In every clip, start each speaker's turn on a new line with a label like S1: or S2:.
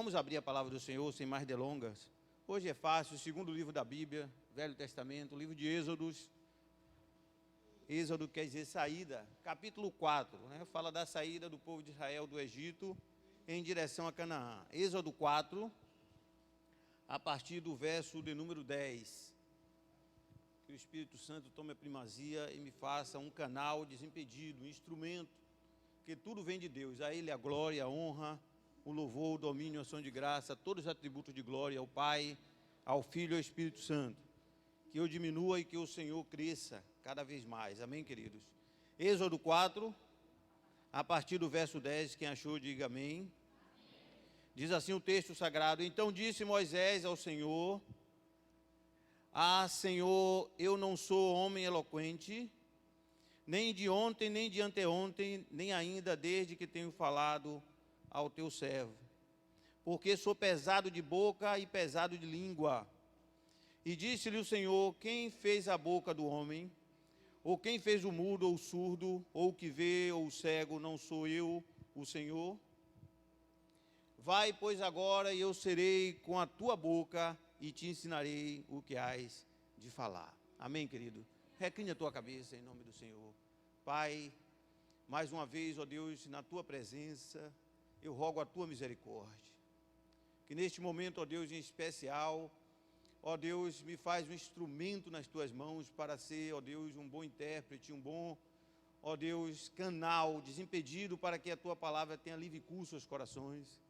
S1: Vamos abrir a palavra do Senhor sem mais delongas. Hoje é fácil, o segundo livro da Bíblia, Velho Testamento, o livro de Êxodos. Êxodo quer dizer saída, capítulo 4, fala da saída do povo de Israel do Egito em direção a Canaã. Êxodo 4, a partir do verso de número 10. Que o Espírito Santo tome a primazia e me faça um canal desimpedido, um instrumento, que tudo vem de Deus. A Ele a glória, a honra, o louvor, o domínio, a ação de graça, todos os atributos de glória ao Pai, ao Filho e ao Espírito Santo. Que eu diminua e que o Senhor cresça cada vez mais. Amém, queridos? Êxodo 4, a partir do verso 10, quem achou, diga amém. Diz assim o texto sagrado: Então disse Moisés ao Senhor: Ah, Senhor, eu não sou homem eloquente, nem de ontem, nem de anteontem, nem ainda desde que tenho falado ao teu servo, porque sou pesado de boca e pesado de língua. E disse-lhe o Senhor: Quem fez a boca do homem? Ou quem fez o mudo ou o surdo, ou o que vê ou o cego? Não sou eu, o Senhor? Vai, pois, agora, e eu serei com a tua boca e te ensinarei o que hás de falar. Amém, querido? Recline a tua cabeça em nome do Senhor. Pai, mais uma vez, ó Deus, na tua presença, eu rogo a tua misericórdia. Que neste momento, ó Deus, em especial, ó Deus, me faz um instrumento nas tuas mãos para ser, ó Deus, um bom intérprete, um bom, ó Deus, canal desimpedido para que a tua palavra tenha livre curso aos corações.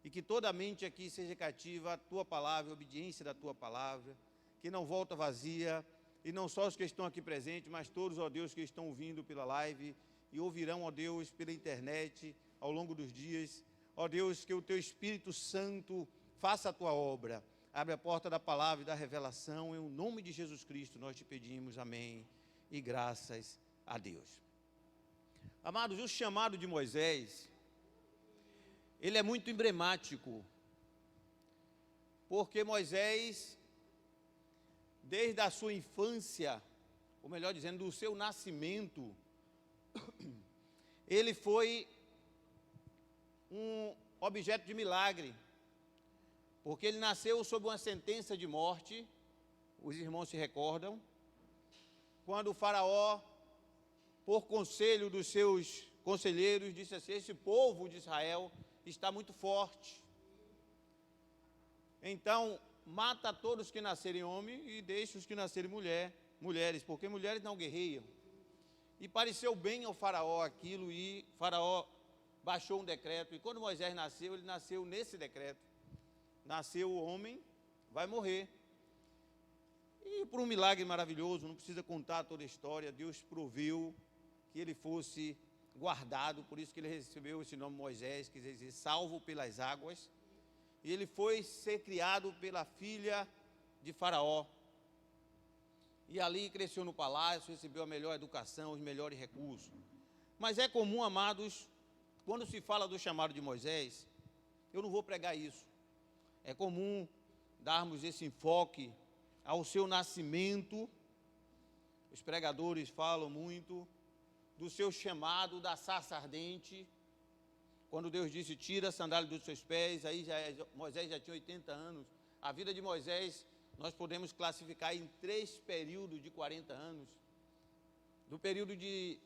S1: E que toda a mente aqui seja cativa à tua palavra, a obediência da tua palavra, que não volta vazia, e não só os que estão aqui presentes, mas todos, ó Deus, que estão ouvindo pela live e ouvirão, ó Deus, pela internet ao longo dos dias. Ó Deus, que o teu Espírito Santo faça a tua obra. Abre a porta da palavra e da revelação, em nome de Jesus Cristo nós te pedimos, amém, e graças a Deus. Amados, o chamado de Moisés, ele é muito emblemático, porque Moisés, desde a sua infância, ou melhor dizendo, do seu nascimento, ele foi um objeto de milagre, porque ele nasceu sob uma sentença de morte, os irmãos se recordam, quando o faraó, por conselho dos seus conselheiros, disse assim: esse povo de Israel está muito forte, então mata todos os que nascerem homem e deixa os que nascerem mulheres, porque mulheres não guerreiam. E pareceu bem ao faraó aquilo, e faraó baixou um decreto, e quando Moisés nasceu, ele nasceu nesse decreto. Nasceu o homem, vai morrer. E por um milagre maravilhoso, não precisa contar toda a história, Deus proveu que ele fosse guardado, por isso que ele recebeu esse nome Moisés, que quer dizer salvo pelas águas. E ele foi ser criado pela filha de Faraó. E ali cresceu no palácio, recebeu a melhor educação, os melhores recursos. Mas é comum, amados, quando se fala do chamado de Moisés, eu não vou pregar isso. É comum darmos esse enfoque ao seu nascimento. Os pregadores falam muito do seu chamado da sarça ardente. Quando Deus disse: tira a sandália dos seus pés, aí Moisés já tinha 80 anos. A vida de Moisés nós podemos classificar em 3 períodos de 40 anos. Do período de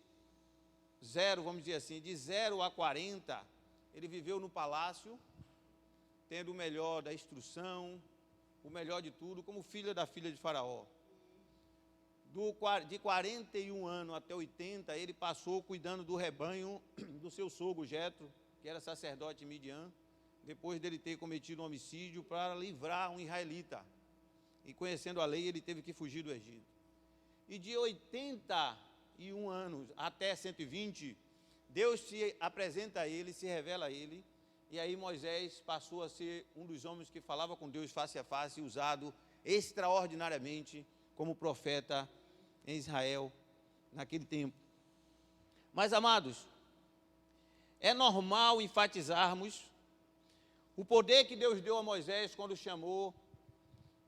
S1: 0, vamos dizer assim, de 0 a 40, ele viveu no palácio, tendo o melhor da instrução, o melhor de tudo, como filho da filha de Faraó. De 41 anos até 80, ele passou cuidando do rebanho do seu sogro Jetro, que era sacerdote em Midian, depois dele ter cometido um homicídio para livrar um israelita. E conhecendo a lei, ele teve que fugir do Egito. E de 81 anos até 120, Deus se apresenta a ele, se revela a ele, e aí Moisés passou a ser um dos homens que falava com Deus face a face, usado extraordinariamente como profeta em Israel naquele tempo. Mas, amados, é normal enfatizarmos o poder que Deus deu a Moisés quando chamou,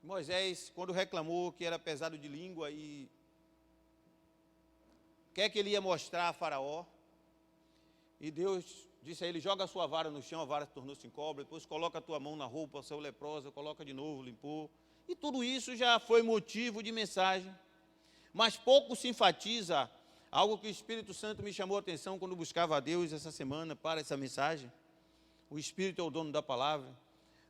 S1: Moisés quando reclamou que era pesado de língua e quer que ele ia mostrar a Faraó, e Deus disse a ele, joga a sua vara no chão, a vara tornou-se em cobra, depois coloca a tua mão na roupa, saiu leprosa, coloca de novo, limpou. E tudo isso já foi motivo de mensagem. Mas pouco se enfatiza algo que o Espírito Santo me chamou a atenção quando buscava a Deus essa semana para essa mensagem. O Espírito é o dono da palavra.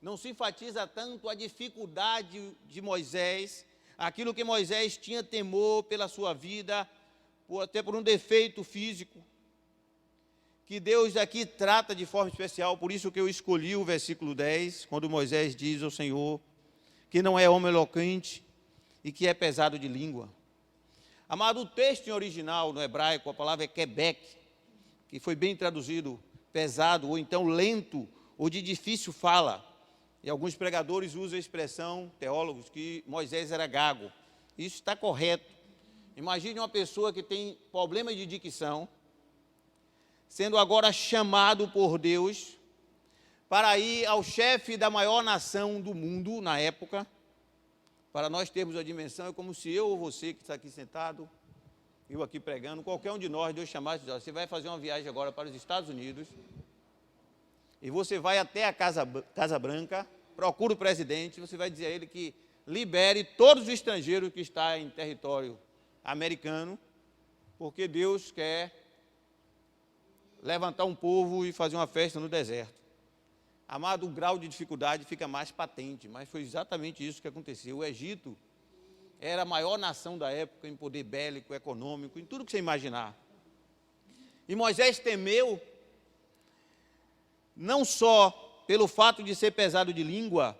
S1: Não se enfatiza tanto a dificuldade de Moisés, aquilo que Moisés tinha temor pela sua vida, até por um defeito físico, que Deus aqui trata de forma especial. Por isso que eu escolhi o versículo 10, quando Moisés diz ao Senhor que não é homem eloquente e que é pesado de língua. Amado, o texto em original, no hebraico, a palavra é quebec, que foi bem traduzido pesado, ou então lento, ou de difícil fala. E alguns pregadores usam a expressão, teólogos, que Moisés era gago. Isso está correto. Imagine uma pessoa que tem problema de dicção, sendo agora chamado por Deus para ir ao chefe da maior nação do mundo na época. Para nós termos a dimensão, é como se eu ou você que está aqui sentado, eu aqui pregando, qualquer um de nós, Deus chamasse, você vai fazer uma viagem agora para os Estados Unidos, e você vai até a Casa Branca, procura o presidente, você vai dizer a ele que libere todos os estrangeiros que estão em território americano, porque Deus quer levantar um povo e fazer uma festa no deserto. Amado, o grau de dificuldade fica mais patente, mas foi exatamente isso que aconteceu. O Egito era a maior nação da época em poder bélico, econômico, em tudo que você imaginar. E Moisés temeu, não só pelo fato de ser pesado de língua,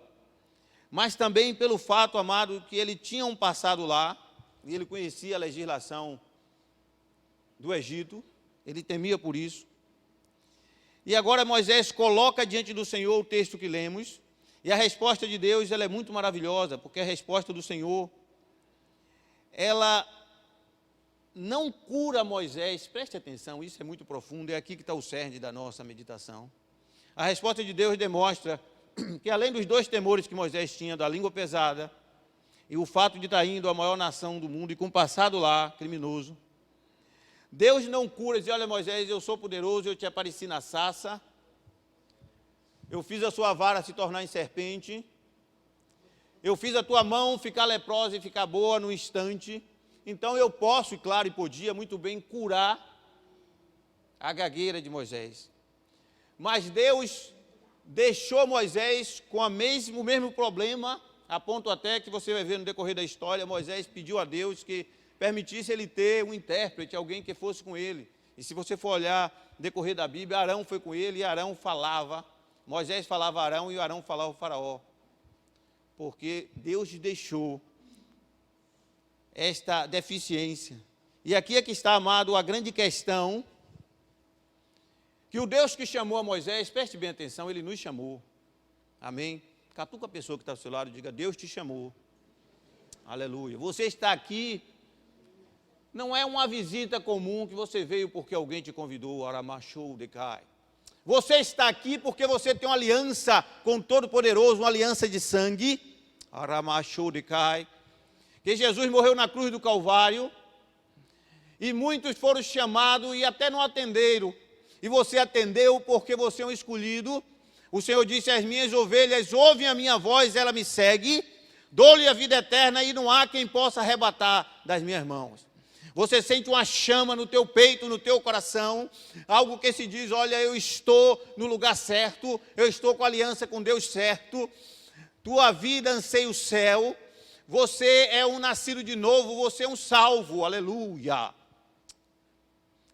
S1: mas também pelo fato, amado, que ele tinha um passado lá, e ele conhecia a legislação do Egito, ele temia por isso. E agora Moisés coloca diante do Senhor o texto que lemos, e a resposta de Deus ela é muito maravilhosa, porque a resposta do Senhor, ela não cura Moisés, preste atenção, isso é muito profundo, é aqui que está o cerne da nossa meditação. A resposta de Deus demonstra que além dos dois temores que Moisés tinha, da língua pesada, e o fato de estar indo à maior nação do mundo, e com um passado lá, criminoso, Deus não cura, diz, olha Moisés, eu sou poderoso, eu te apareci na sarça, eu fiz a sua vara se tornar em serpente, eu fiz a tua mão ficar leprosa e ficar boa no instante, então eu posso, e claro, e podia muito bem curar a gagueira de Moisés. Mas Deus deixou Moisés com o mesmo problema, a ponto até que você vai ver no decorrer da história, Moisés pediu a Deus que permitisse ele ter um intérprete, alguém que fosse com ele. E se você for olhar no decorrer da Bíblia, Arão foi com ele e Arão falava, Moisés falava a Arão e Arão falava ao faraó. Porque Deus deixou esta deficiência. E aqui é que está, amado, a grande questão, que o Deus que chamou a Moisés, preste bem atenção, ele nos chamou. Amém? Catuca a pessoa que está ao seu lado e diga, Deus te chamou. Aleluia. Você está aqui, não é uma visita comum que você veio porque alguém te convidou, aramachou de cai. Você está aqui porque você tem uma aliança com o Todo-Poderoso, uma aliança de sangue, aramachou de cai, que Jesus morreu na cruz do Calvário, e muitos foram chamados e até não atenderam, e você atendeu porque você é um escolhido. O Senhor disse, as minhas ovelhas ouvem a minha voz, ela me segue, dou-lhe a vida eterna e não há quem possa arrebatar das minhas mãos. Você sente uma chama no teu peito, no teu coração, algo que se diz, olha, eu estou no lugar certo, eu estou com a aliança com Deus certo, tua vida anseia o céu, você é um nascido de novo, você é um salvo, aleluia.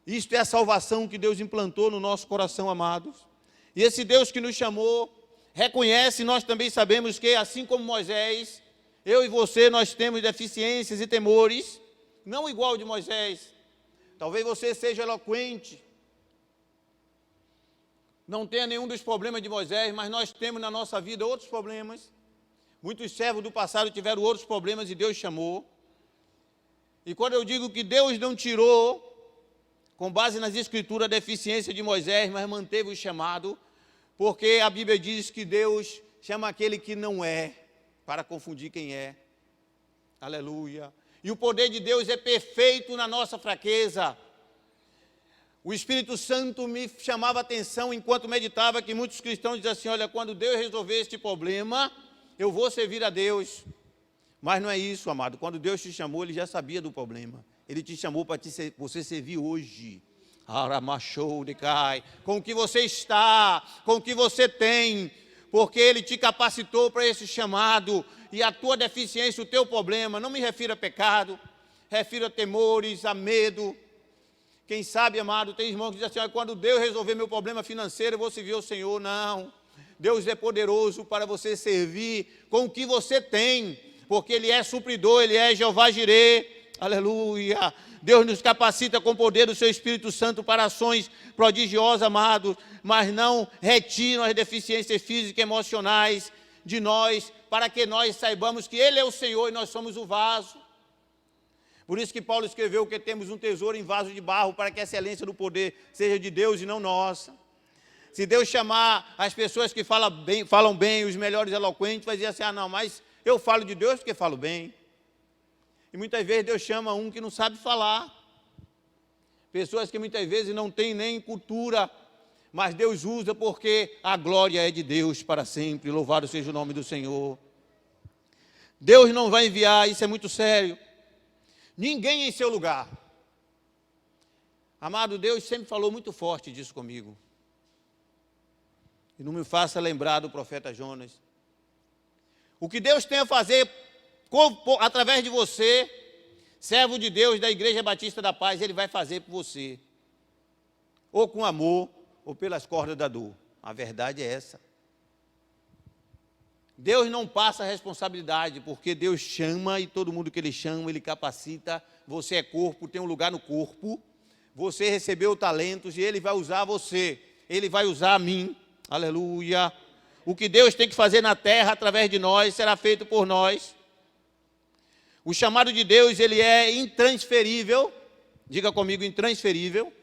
S1: Isto é a salvação que Deus implantou no nosso coração, amados. E esse Deus que nos chamou, reconhece, nós também sabemos que, assim como Moisés, eu e você, nós temos deficiências e temores, não igual ao de Moisés. Talvez você seja eloquente, não tenha nenhum dos problemas de Moisés, mas nós temos na nossa vida outros problemas. Muitos servos do passado tiveram outros problemas e Deus chamou. E quando eu digo que Deus não tirou, com base nas escrituras, a deficiência de Moisés, mas manteve o chamado, porque a Bíblia diz que Deus chama aquele que não é, para confundir quem é. Aleluia. E o poder de Deus é perfeito na nossa fraqueza. O Espírito Santo me chamava a atenção enquanto meditava que muitos cristãos dizem assim, olha, quando Deus resolver este problema, eu vou servir a Deus. Mas não é isso, amado. Quando Deus te chamou, Ele já sabia do problema. Ele te chamou para você servir hoje. Aramachou de cai. Com o que você está, com o que você tem, porque Ele te capacitou para esse chamado. E a tua deficiência, o teu problema, não me refiro a pecado, refiro a temores, a medo. Quem sabe, amado, tem irmãos que dizem assim, olha, quando Deus resolver meu problema financeiro, eu vou servir ao Senhor. Não. Deus é poderoso para você servir com o que você tem, porque Ele é supridor, Ele é Jeová Jirê. Aleluia. Deus nos capacita com o poder do seu Espírito Santo para ações prodigiosas, amados, mas não retiram as deficiências físicas e emocionais de nós, para que nós saibamos que Ele é o Senhor e nós somos o vaso. Por isso que Paulo escreveu que temos um tesouro em vaso de barro, para que a excelência do poder seja de Deus e não nossa. Se Deus chamar as pessoas que falam bem, os melhores eloquentes, vai dizer assim, ah não, mas eu falo de Deus porque falo bem. E muitas vezes Deus chama um que não sabe falar. Pessoas que muitas vezes não têm nem cultura, mas Deus usa porque a glória é de Deus para sempre. Louvado seja o nome do Senhor. Deus não vai enviar, isso é muito sério, ninguém em seu lugar. Amado, Deus sempre falou muito forte disso comigo. E não me faça lembrar do profeta Jonas. O que Deus tem a fazer através de você, servo de Deus da Igreja Batista da Paz, Ele vai fazer por você. Ou com amor, ou pelas cordas da dor. A verdade é essa. Deus não passa a responsabilidade, porque Deus chama e todo mundo que Ele chama, Ele capacita. Você é corpo, tem um lugar no corpo. Você recebeu talentos e Ele vai usar você. Ele vai usar a mim. Aleluia. O que Deus tem que fazer na terra através de nós será feito por nós. O chamado de Deus, ele é intransferível. Diga comigo, intransferível,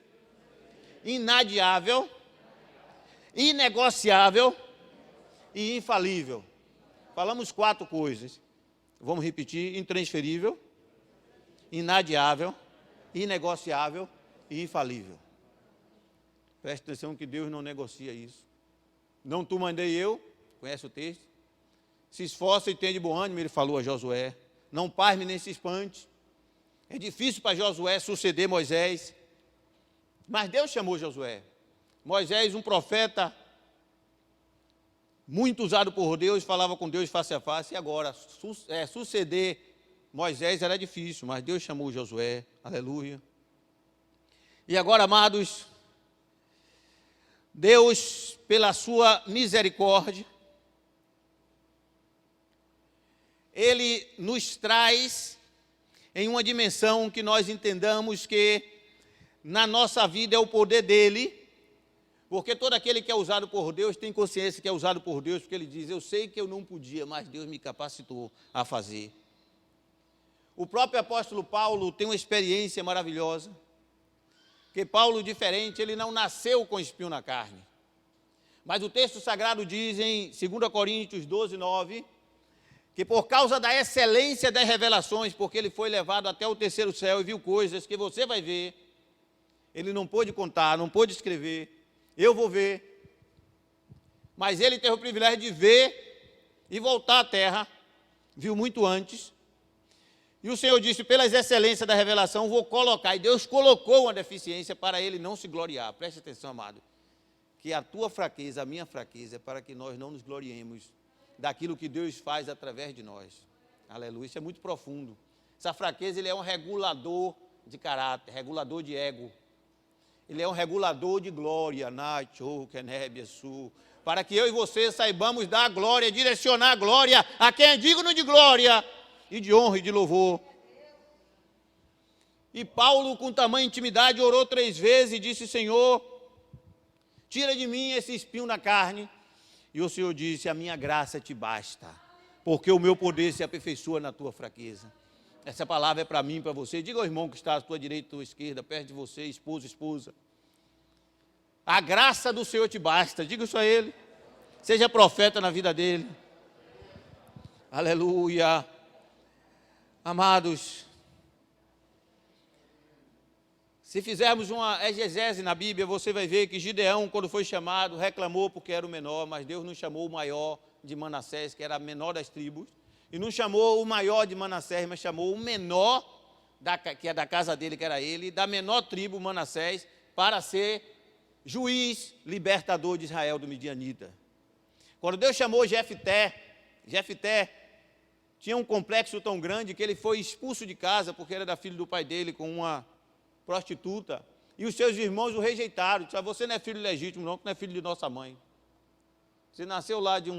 S1: inadiável, inegociável e infalível. Falamos 4 coisas. Vamos repetir: intransferível, inadiável, inegociável e infalível. Preste atenção que Deus não negocia isso. Não tu mandei eu, conhece o texto? Se esforça e tenha de bom ânimo, ele falou a Josué. Não pasme nem se espante. É difícil para Josué suceder Moisés. Mas Deus chamou Josué. Moisés, um profeta muito usado por Deus, falava com Deus face a face. E agora, suceder Moisés era difícil, mas Deus chamou Josué. Aleluia. E agora, amados, Deus, pela sua misericórdia, Ele nos traz em uma dimensão que nós entendamos que na nossa vida é o poder dEle, porque todo aquele que é usado por Deus tem consciência que é usado por Deus, porque Ele diz, eu sei que eu não podia, mas Deus me capacitou a fazer. O próprio apóstolo Paulo tem uma experiência maravilhosa, porque Paulo, diferente, ele não nasceu com espinho na carne. Mas o texto sagrado diz em 2 Coríntios 12, 9, que por causa da excelência das revelações, porque ele foi levado até o terceiro céu e viu coisas que você vai ver, ele não pôde contar, não pôde escrever, eu vou ver. Mas ele teve o privilégio de ver e voltar à terra, viu muito antes. E o Senhor disse, pelas excelências da revelação, vou colocar, e Deus colocou uma deficiência para ele não se gloriar. Preste atenção, amado, que a tua fraqueza, a minha fraqueza, é para que nós não nos gloriemos daquilo que Deus faz através de nós. Aleluia, isso é muito profundo. Essa fraqueza, ele é um regulador de caráter, regulador de ego. Ele é um regulador de glória, para que eu e você saibamos dar glória, direcionar a glória a quem é digno de glória e de honra e de louvor. E Paulo, com tamanha intimidade, orou 3 vezes e disse, Senhor, tira de mim esse espinho na carne. E o Senhor disse, a minha graça te basta, porque o meu poder se aperfeiçoa na tua fraqueza. Essa palavra é para mim, para você. Diga ao irmão que está à tua direita, à tua esquerda, perto de você, esposo, esposa. A graça do Senhor te basta. Diga isso a ele. Seja profeta na vida dele. Aleluia. Amados, Se fizermos uma exegese na Bíblia, você vai ver que Gideão, quando foi chamado, reclamou porque era o menor, mas Deus não chamou o maior de Manassés, que era a menor das tribos, e não chamou o maior de Manassés, mas chamou o menor, que é da casa dele, que era ele, da menor tribo, Manassés, para ser juiz, libertador de Israel do midianita. Quando Deus chamou Jefté tinha um complexo tão grande que ele foi expulso de casa, porque era da filha do pai dele com uma prostituta, e os seus irmãos o rejeitaram. Disseram: você não é filho legítimo não, que não é filho de nossa mãe. Você nasceu lá de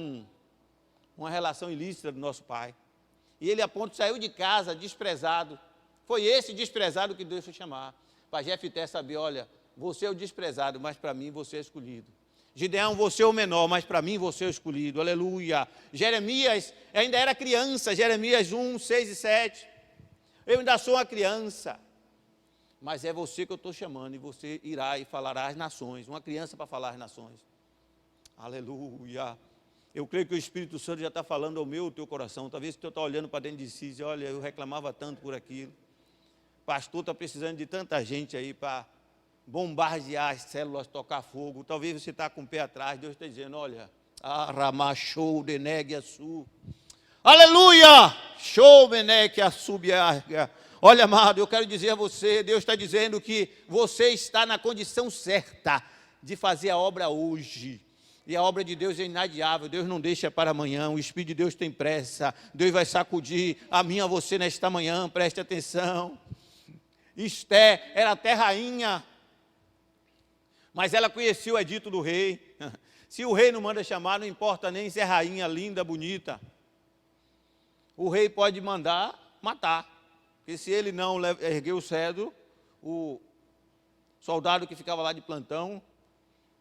S1: uma relação ilícita do nosso pai. E ele a ponto saiu de casa desprezado. Foi esse desprezado que Deus foi chamar. Para Jefté saber: olha, você é o desprezado, mas para mim você é escolhido. Gideão, você é o menor, mas para mim você é o escolhido. Aleluia. Jeremias ainda era criança, Jeremias 1, 6 e 7. Eu ainda sou uma criança, mas é você que eu estou chamando, e você irá e falará às nações. Uma criança para falar às nações. Aleluia. Eu creio que o Espírito Santo já está falando ao meu, teu coração. Talvez você está olhando para dentro de si e diz: olha, eu reclamava tanto por aquilo. Pastor está precisando de tanta gente aí para bombardear as células, tocar fogo. Talvez você está com o pé atrás. Deus está dizendo: olha, Aramachou Deneg Assu. Aleluia! Show Menec Assubiarga. Olha, amado, eu quero dizer a você, Deus está dizendo que você está na condição certa de fazer a obra hoje. E a obra de Deus é inadiável, Deus não deixa para amanhã, o Espírito de Deus tem pressa, Deus vai sacudir a mim e a você nesta manhã, preste atenção. Esté era até rainha, mas ela conhecia o edito do rei. Se o rei não manda chamar, não importa nem se é rainha linda, bonita. O rei pode mandar matar, porque se ele não erguer o cedro, o soldado que ficava lá de plantão,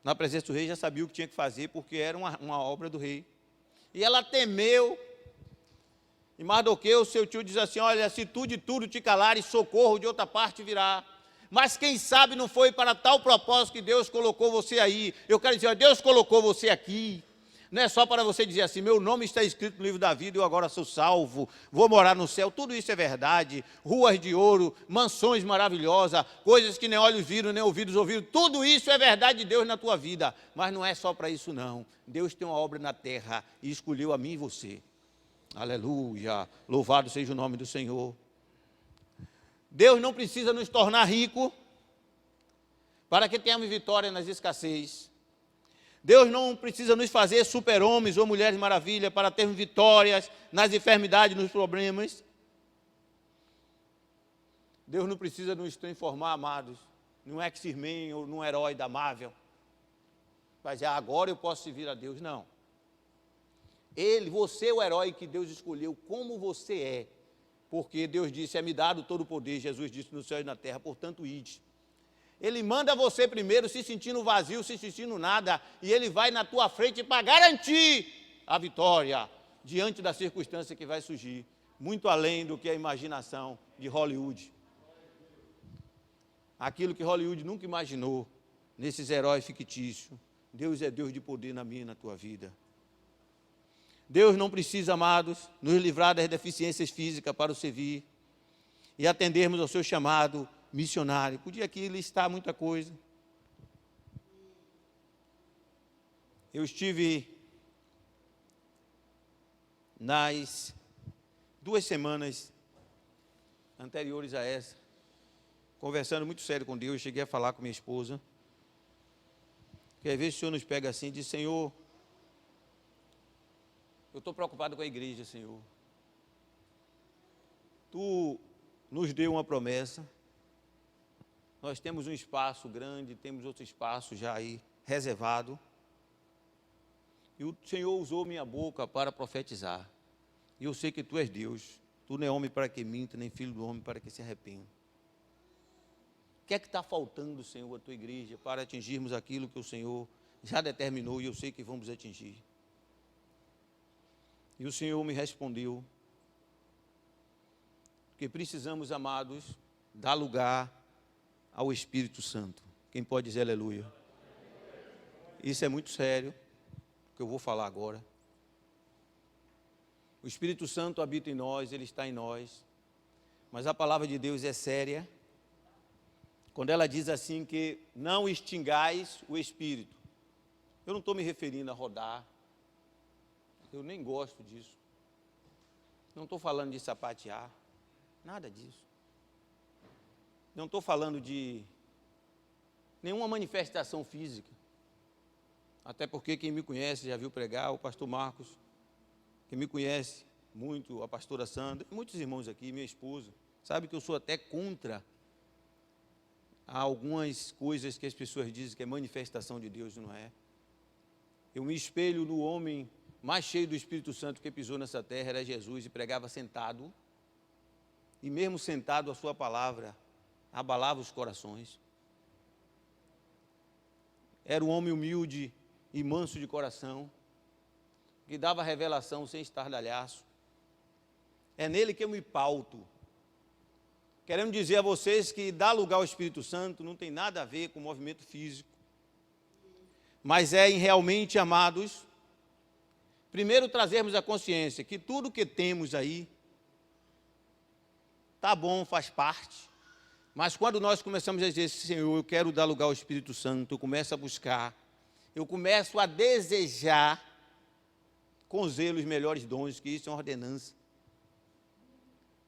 S1: na presença do rei, já sabia o que tinha que fazer, porque era uma obra do rei. E ela temeu. E Mardoqueu, seu tio, diz assim: olha, se tu de tudo te calares, socorro de outra parte virá. Mas quem sabe não foi para tal propósito que Deus colocou você aí. Eu quero dizer: Deus colocou você aqui. Não é só para você dizer assim: meu nome está escrito no livro da vida, eu agora sou salvo, vou morar no céu. Tudo isso é verdade. Ruas de ouro, mansões maravilhosas, coisas que nem olhos viram, nem ouvidos ouviram. Tudo isso é verdade de Deus na tua vida. Mas não é só para isso não. Deus tem uma obra na terra e escolheu a mim e você. Aleluia. Louvado seja o nome do Senhor. Deus não precisa nos tornar ricos para que tenhamos vitória nas escassez. Deus não precisa nos fazer super-homens ou mulheres maravilha para termos vitórias nas enfermidades, nos problemas. Deus não precisa nos transformar, amados, num X-Men ou num herói da Marvel. Mas agora eu posso servir a Deus. Não. Você é o herói que Deus escolheu como você é. Porque Deus disse: é-me dado todo o poder, Jesus disse, no céu e na terra, portanto ide. Ele manda você primeiro se sentindo vazio, se sentindo nada, e Ele vai na tua frente para garantir a vitória diante da circunstância que vai surgir, muito além do que a imaginação de Hollywood. Aquilo que Hollywood nunca imaginou, nesses heróis fictícios. Deus é Deus de poder na minha e na tua vida. Deus não precisa, amados, nos livrar das deficiências físicas para o servir e atendermos ao seu chamado missionário. Podia aqui listar muita coisa. Eu estive nas 2 semanas anteriores a essa, conversando muito sério com Deus. Eu cheguei a falar com minha esposa, que às vezes o Senhor nos pega assim e diz: Senhor, eu estou preocupado com a igreja, Senhor. Tu nos deu uma promessa. Nós temos um espaço grande, temos outro espaço já aí reservado. E o Senhor usou minha boca para profetizar. E eu sei que Tu és Deus. Tu não é homem para que minta, nem filho do homem para que se arrependa. O que é que está faltando, Senhor, a Tua igreja para atingirmos aquilo que o Senhor já determinou e eu sei que vamos atingir? E o Senhor me respondeu que precisamos, amados, dar lugar ao Espírito Santo. Quem pode dizer aleluia? Isso é muito sério, que eu vou falar agora. O Espírito Santo habita em nós, Ele está em nós, mas a palavra de Deus é séria, quando ela diz assim que não extingais o Espírito. Eu não estou me referindo a rodar, eu nem gosto disso. Não estou falando de sapatear, nada disso. Não estou falando de nenhuma manifestação física. Até porque quem me conhece, já viu pregar, o pastor Marcos, quem me conhece muito, a pastora Sandra, muitos irmãos aqui, minha esposa, sabe que eu sou até contra algumas coisas que as pessoas dizem que é manifestação de Deus, não é? Eu me espelho no homem mais cheio do Espírito Santo que pisou nessa terra, era Jesus, e pregava sentado, e mesmo sentado a sua palavra abalava os corações. Era um homem humilde e manso de coração, que dava revelação sem estardalhaço. É nele que eu me pauto. Queremos dizer a vocês que dar lugar ao Espírito Santo não tem nada a ver com movimento físico, mas é em realmente, amados, primeiro trazermos a consciência que tudo que temos aí, tá bom, faz parte, mas quando nós começamos a dizer, Senhor, eu quero dar lugar ao Espírito Santo, eu começo a buscar, eu começo a desejar com zelo os melhores dons, que isso é uma ordenança.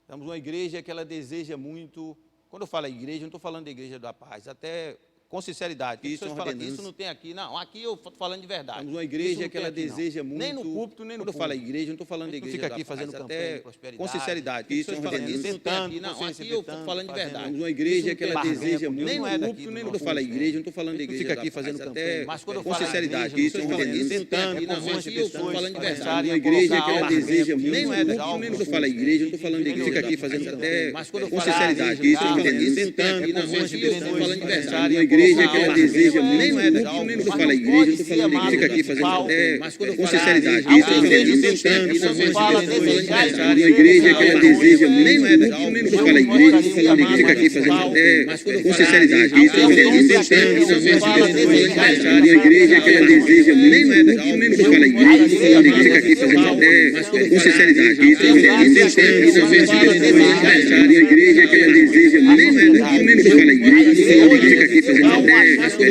S1: Estamos numa igreja que ela deseja muito, quando eu falo igreja, não estou falando da igreja da paz, até com sinceridade, isso é uma ordenança. Isso não tem aqui, não, aqui eu estou falando de verdade. Estamos numa igreja que ela deseja muito, nem no púlpito, nem no púlpito. Quando eu falo igreja, não estou falando da igreja da paz, fica aqui fazendo campanha de prosperidade, com sinceridade, isso é uma ordenança. Tentando, não, aqui eu estou falando de verdade. Estamos numa igreja que ela deseja muito, nem no púlpito, nem no púlpito. Quando eu falo igreja, não estou falando da igreja da paz, fica aqui fazendo campanha, mas quando eu falo com sinceridade, isso é uma ordenança. Tentando, não, aqui eu estou falando de verdade. Uma igreja que ela deseja muito, nem no púlpito, nem quando eu falo igreja, não estou falando da igreja, fica aqui fazendo campanha, mas quando eu falo com sinceridade, isso é uma ordenança. Tentando, não, aqui eu estou falando de verdade. Uma igreja que ela deseja nem no púlpito, nem quando eu falo igreja, não estou falando da igreja, fica aqui fazendo até com sinceridade, isso é uma ordenança. Tentando, uma igreja que ela deseja nem no púlpito, nem quando eu falo igreja, não estou falando da igreja, fica aqui fazendo até com sinceridade, isso é uma ordenança. Tentando, uma igreja que ela deseja nem no púlpito, nem quando eu falo igreja, não estou falando da igreja, fica aqui fazendo até com sinceridade, isso é uma ordenança. Tentando, uma igreja que ela deseja nem no púlpito, nem quando eu falo igreja, não estou falando da igreja, fica aqui fazendo até com sinceridade, isso é uma ordenança. A igreja que ela deseja nem no púlpito, nem quando eu falo igreja, não estou falando da igreja, fica aqui fazendo até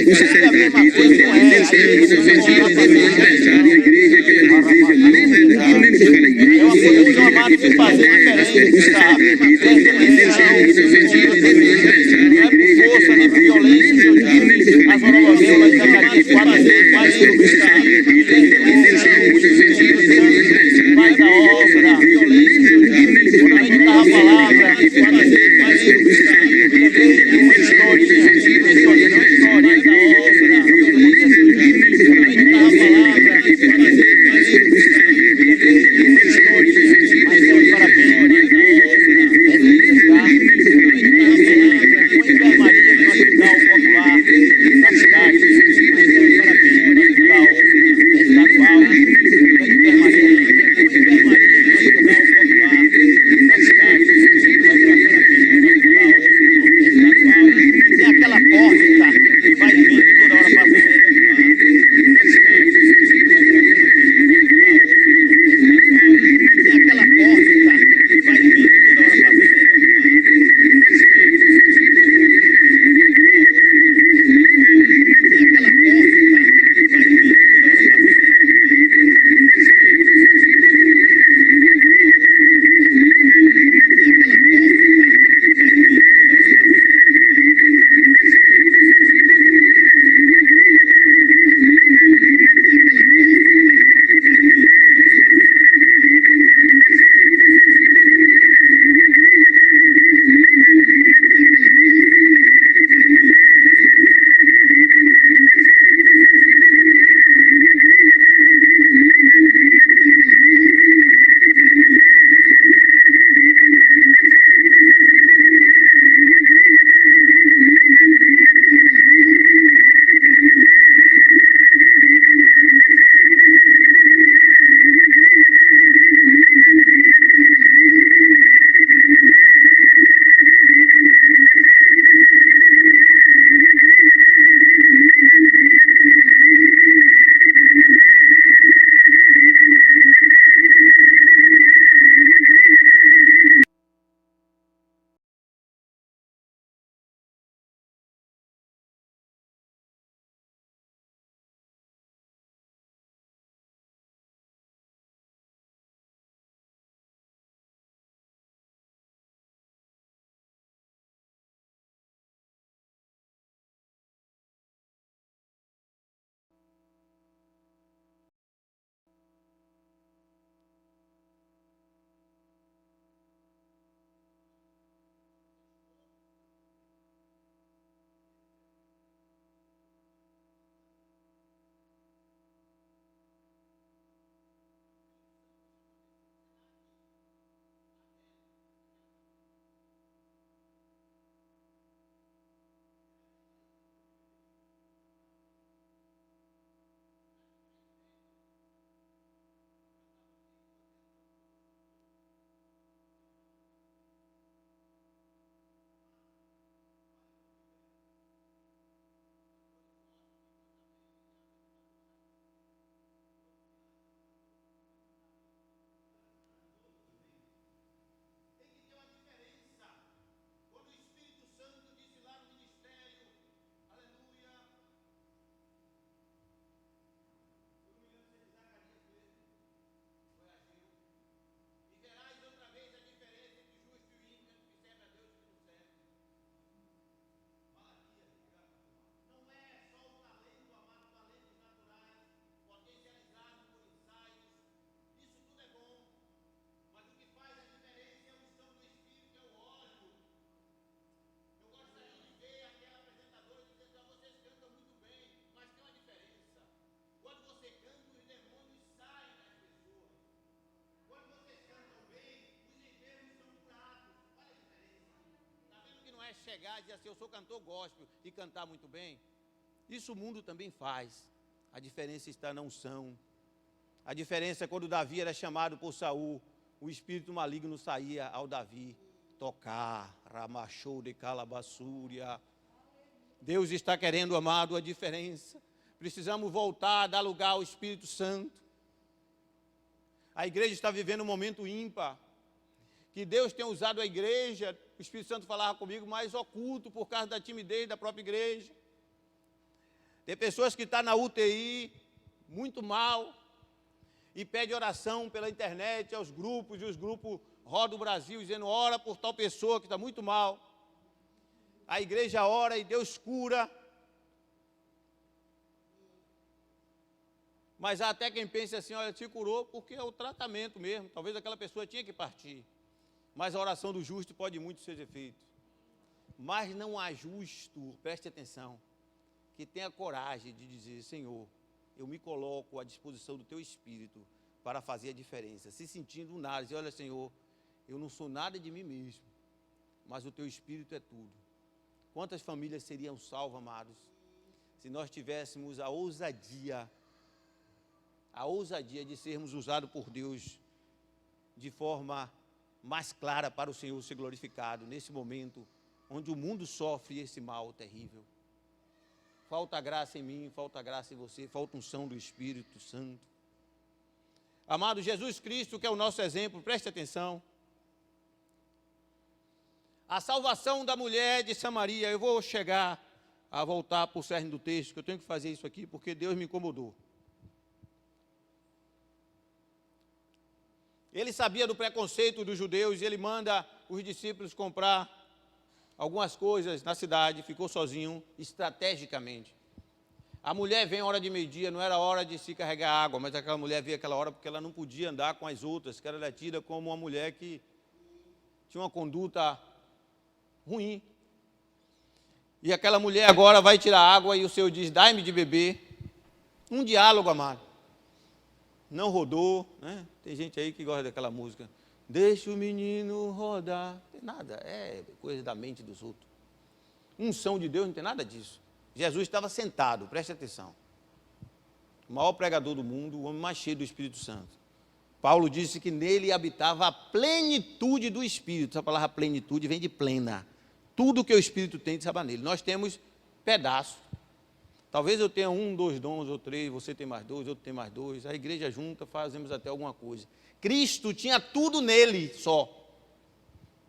S1: com sinceridade, isso é uma ordenança. A igreja que ela deseja nem no púlpito, nem quando eu falo igreja, não estou falando da igreja, fica aqui fazendo até com sinceridade, isso é uma ordenança.
S2: Faz a obra, violência, quando a gente dá a palavra, faz a obra. Eu me lembrei de uma história,
S1: é chegar e dizer assim, eu sou cantor gospel e cantar muito bem. Isso o mundo também faz. A diferença está na unção. A diferença é quando Davi era chamado por Saul, o espírito maligno saía ao Davi tocar, ramachou de calabaçúria. Deus está querendo, amado, a diferença. Precisamos voltar a dar lugar ao Espírito Santo. A igreja está vivendo um momento ímpar. Que Deus tem usado a igreja, o Espírito Santo falava comigo, mais oculto por causa da timidez da própria igreja. Tem pessoas que estão na UTI, muito mal, e pede oração pela internet aos grupos, e os grupos rodam o Brasil dizendo, ora por tal pessoa que está muito mal. A igreja ora e Deus cura. Mas há até quem pense assim, olha, te curou porque é o tratamento mesmo. Talvez aquela pessoa tinha que partir. Mas a oração do justo pode muito ser feita. Mas não há justo, preste atenção, que tenha coragem de dizer, Senhor, eu me coloco à disposição do Teu Espírito para fazer a diferença. Se sentindo nada, dizer, olha, Senhor, eu não sou nada de mim mesmo, mas o Teu Espírito é tudo. Quantas famílias seriam salvas, amados, se nós tivéssemos a ousadia de sermos usados por Deus de forma mais clara para o Senhor ser glorificado, nesse momento onde o mundo sofre esse mal terrível. Falta graça em mim, falta graça em você, falta unção do Espírito Santo. Amado, Jesus Cristo, que é o nosso exemplo, preste atenção. A salvação da mulher de Samaria, eu vou chegar a voltar para o cerne do texto, que eu tenho que fazer isso aqui, porque Deus me incomodou. Ele sabia do preconceito dos judeus e ele manda os discípulos comprar algumas coisas na cidade, ficou sozinho, estrategicamente. A mulher vem a hora de meio-dia, não era hora de se carregar água, mas aquela mulher veio aquela hora porque ela não podia andar com as outras, que ela era tida como uma mulher que tinha uma conduta ruim. E aquela mulher agora vai tirar água e o Senhor diz, dai-me de beber. Um diálogo, amado. Não rodou, né? Tem gente aí que gosta daquela música. Deixa o menino rodar. Não tem nada, é coisa da mente dos outros. Unção de Deus não tem nada disso. Jesus estava sentado, preste atenção. O maior pregador do mundo, o homem mais cheio do Espírito Santo. Paulo disse que nele habitava a plenitude do Espírito. Essa palavra plenitude vem de plena. Tudo que o Espírito tem estava nele. Nós temos pedaços. Talvez eu tenha 1, 2 dons ou 3, você tem mais 2, outro tem mais 2. A igreja junta, fazemos até alguma coisa. Cristo tinha tudo nele só.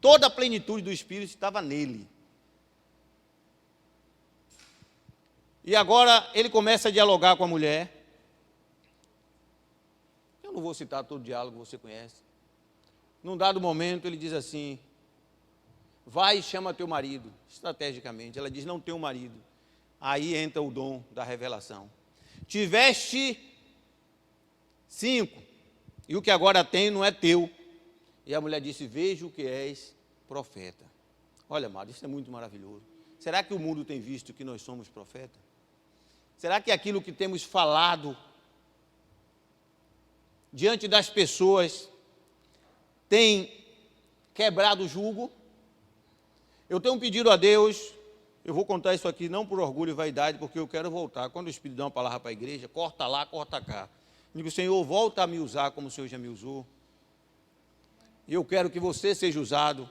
S1: Toda a plenitude do Espírito estava nele. E agora ele começa a dialogar com a mulher. Eu não vou citar todo o diálogo que você conhece. Num dado momento ele diz assim, vai e chama teu marido, estrategicamente. Ela diz, não tenho marido. Aí entra o dom da revelação. Tiveste 5, e o que agora tem não é teu. E a mulher disse, vejo que és profeta. Olha, amado, isso é muito maravilhoso. Será que o mundo tem visto que nós somos profetas? Será que aquilo que temos falado diante das pessoas tem quebrado o jugo? Eu tenho um pedido a Deus, eu vou contar isso aqui não por orgulho e vaidade, porque eu quero voltar. Quando o Espírito dá uma palavra para a igreja, corta lá, corta cá. Eu digo, Senhor, volta a me usar como o Senhor já me usou. E eu quero que você seja usado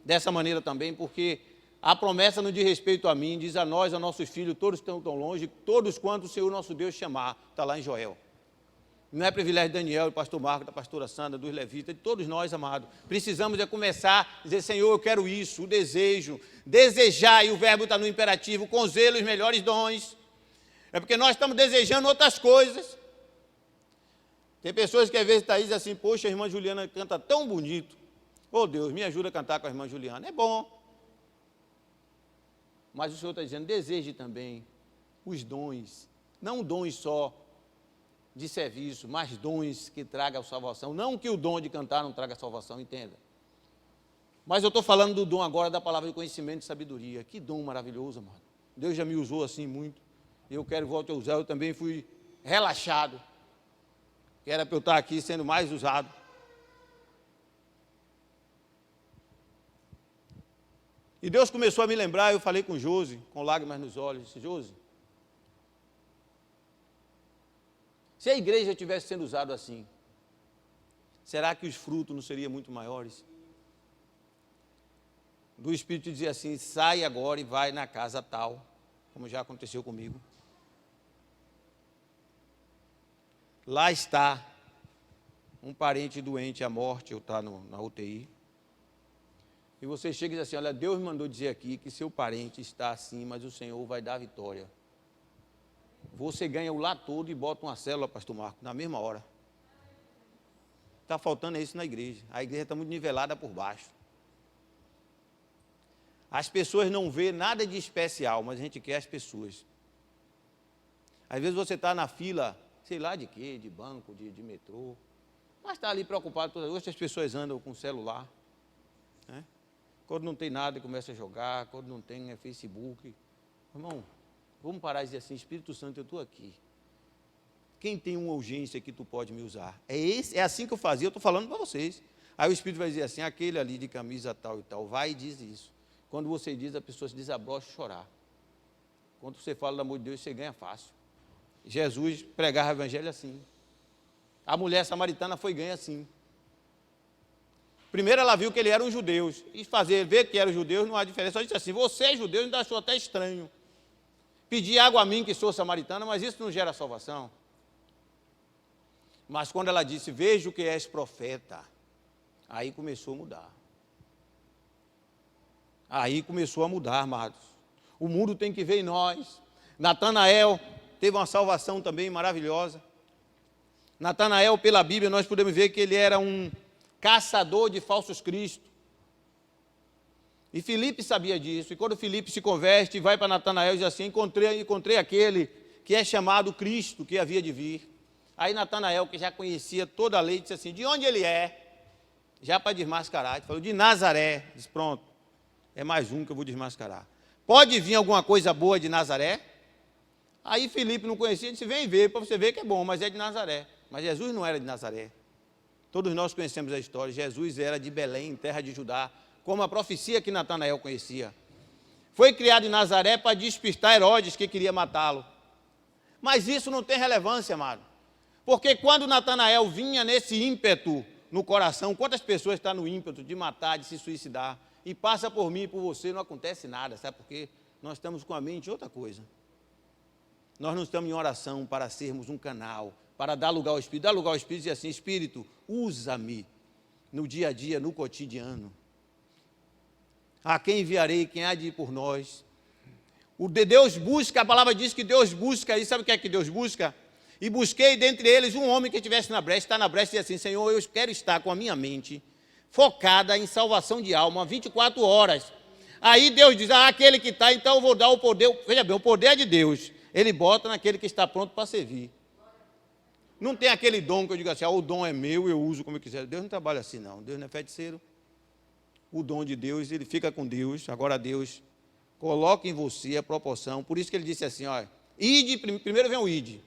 S1: dessa maneira também, porque a promessa não diz respeito a mim, diz a nós, a nossos filhos, todos estão tão longe, todos quanto o Senhor nosso Deus chamar, está lá em Joel. Não é privilégio de Daniel, do pastor Marco, da pastora Sandra, dos levitas, de todos nós, amados. Precisamos começar a dizer, Senhor, eu quero isso, o desejo. Desejar, e o verbo está no imperativo, com zelo os melhores dons. É porque nós estamos desejando outras coisas. Tem pessoas que às vezes estão dizem assim, poxa, a irmã Juliana canta tão bonito. Oh Deus, me ajuda a cantar com a irmã Juliana. É bom. Mas o Senhor está dizendo, deseje também os dons. Não dons só de serviço, mas dons que tragam a salvação. Não que o dom de cantar não traga a salvação, entenda. Mas eu estou falando do dom agora da palavra de conhecimento e sabedoria. Que dom maravilhoso, amado. Deus já me usou assim muito. Eu quero voltar a usar. Eu também fui relaxado. Que era para eu estar aqui sendo mais usado. E Deus começou a me lembrar, eu falei com Josi, com lágrimas nos olhos, disse, Josi, se a igreja estivesse sendo usada assim, será que os frutos não seriam muito maiores? Do Espírito dizia assim, sai agora e vai na casa tal, como já aconteceu comigo. Lá está um parente doente à morte, ou está na UTI. E você chega e diz assim, olha, Deus me mandou dizer aqui que seu parente está assim, mas o Senhor vai dar a vitória. Você ganha o lá todo e bota uma célula, pastor Marco, na mesma hora. Está faltando isso na igreja. A igreja está muito nivelada por baixo. As pessoas não vê nada de especial, mas a gente quer as pessoas. Às vezes você está na fila, sei lá de quê, de banco, de metrô, mas está ali preocupado. Hoje as pessoas andam com celular, né? Quando não tem nada, começa a jogar, quando não tem, é Facebook. Irmão, vamos parar e dizer assim, Espírito Santo, eu estou aqui. Quem tem uma urgência que tu pode me usar? É assim que eu fazia, eu estou falando para vocês. Aí o Espírito vai dizer assim, aquele ali de camisa tal e tal, vai e diz isso. Quando você diz, a pessoa se desabrocha a chorar. Quando você fala do amor de Deus, você ganha fácil. Jesus pregava o evangelho assim. A mulher samaritana foi ganha assim. Primeiro ela viu que ele era um judeu. E ver que era judeu não há diferença. Só disse assim, você é judeu, ainda achou até estranho. Pedir água a mim, que sou samaritana, mas isso não gera salvação. Mas quando ela disse, vejo que és profeta, aí começou a mudar. Aí começou a mudar, amados. O mundo tem que ver em nós. Natanael teve uma salvação também maravilhosa. Natanael, pela Bíblia, nós podemos ver que ele era um caçador de falsos cristos. E Filipe sabia disso. E quando Filipe se converte e vai para Natanael e diz assim, encontrei aquele que é chamado Cristo, que havia de vir. Aí Natanael, que já conhecia toda a lei, disse assim, de onde ele é? Já para desmascarar. Ele falou, de Nazaré. Diz, pronto, é mais um que eu vou desmascarar. Pode vir alguma coisa boa de Nazaré? Aí Filipe não conhecia, disse, vem ver, para você ver que é bom, mas é de Nazaré. Mas Jesus não era de Nazaré. Todos nós conhecemos a história. Jesus era de Belém, terra de Judá, como a profecia que Natanael conhecia. Foi criado em Nazaré para despistar Herodes, que queria matá-lo. Mas isso não tem relevância, amado. Porque quando Natanael vinha nesse ímpeto no coração, quantas pessoas estão no ímpeto de matar, de se suicidar, e passa por mim e por você, não acontece nada, sabe por quê? Nós estamos com a mente em outra coisa. Nós não estamos em oração para sermos um canal, para dar lugar ao Espírito. Dar lugar ao Espírito e dizer assim, Espírito, usa-me no dia a dia, no cotidiano. A quem enviarei, quem há de ir por nós? O de Deus busca, a palavra diz que Deus busca, e sabe o que é que Deus busca? E busquei dentre eles um homem que estivesse na brecha, está na brecha e diz assim, Senhor, eu quero estar com a minha mente focada em salvação de alma, 24 horas. Aí Deus diz, aquele que está, então eu vou dar o poder, veja bem, o poder é de Deus, ele bota naquele que está pronto para servir. Não tem aquele dom que eu digo assim, o dom é meu, eu uso como eu quiser. Deus não trabalha assim não, Deus não é feiticeiro. O dom de Deus, ele fica com Deus, agora Deus coloca em você a proporção, por isso que ele disse assim, ide, primeiro vem o ide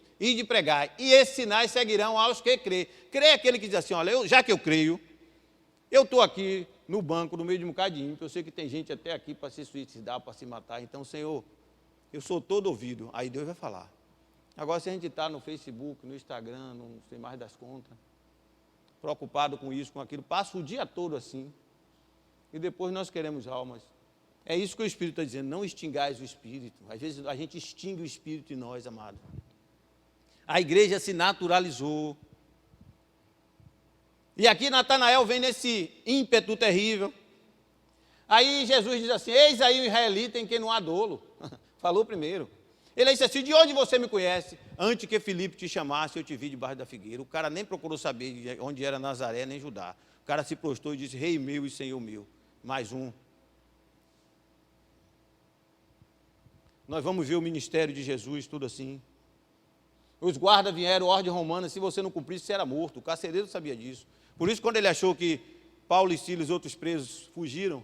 S1: pregar, e esses sinais seguirão aos que crê. Crê é aquele que diz assim, olha, já que eu creio, eu estou aqui no banco, no meio de um bocado de ímpio, eu sei que tem gente até aqui para se suicidar, para se matar, então, Senhor, eu sou todo ouvido, aí Deus vai falar. Agora, se a gente está no Facebook, no Instagram, não sei mais das contas, preocupado com isso, com aquilo, passa o dia todo assim, e depois nós queremos almas. É isso que o Espírito está dizendo, não extingais o Espírito. Às vezes a gente extingue o Espírito em nós, amado. A igreja se naturalizou. E aqui Natanael vem nesse ímpeto terrível. Aí Jesus diz assim, eis aí o israelita em quem não há dolo. Falou primeiro. Ele disse assim, de onde você me conhece? Antes que Filipe te chamasse, eu te vi debaixo da figueira. O cara nem procurou saber onde era Nazaré, nem Judá. O cara se prostrou e disse, rei meu e senhor meu. Mais um. Nós vamos ver o ministério de Jesus, tudo assim. Os guardas vieram, ordem romana, se você não cumprisse, você era morto. O carcereiro sabia disso. Por isso, quando ele achou que Paulo e Silas, outros presos, fugiram,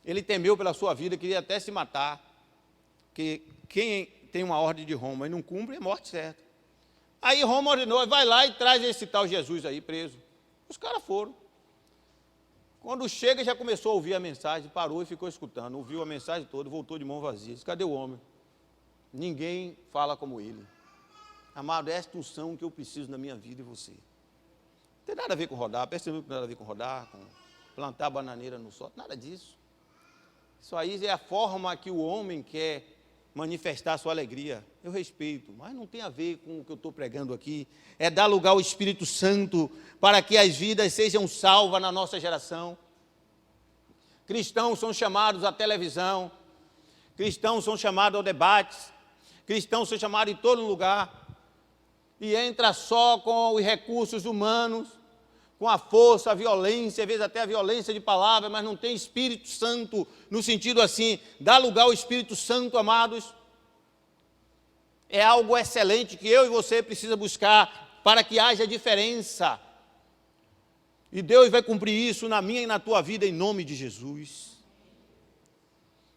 S1: ele temeu pela sua vida, queria até se matar. Porque quem tem uma ordem de Roma e não cumpre, é morte certa. Aí Roma ordenou, vai lá e traz esse tal Jesus aí preso. Os caras foram. Quando chega, já começou a ouvir a mensagem, parou e ficou escutando. Ouviu a mensagem toda, voltou de mão vazia. Disse, cadê o homem? Ninguém fala como ele. Amado, esta unção que eu preciso na minha vida e você. Não tem nada a ver com rodar, percebeu que não tem nada a ver com rodar, com plantar bananeira no sol, nada disso. Isso aí é a forma que o homem quer manifestar a sua alegria. Eu respeito, mas não tem a ver com o que eu estou pregando aqui. É dar lugar ao Espírito Santo para que as vidas sejam salvas na nossa geração. Cristãos são chamados à televisão, cristãos são chamados ao debate, cristãos são chamados em todo lugar. E entra só com os recursos humanos, com a força, a violência, às vezes até a violência de palavra, mas não tem Espírito Santo, no sentido assim, dá lugar ao Espírito Santo, amados. É algo excelente que eu e você precisa buscar para que haja diferença. E Deus vai cumprir isso na minha e na tua vida, em nome de Jesus.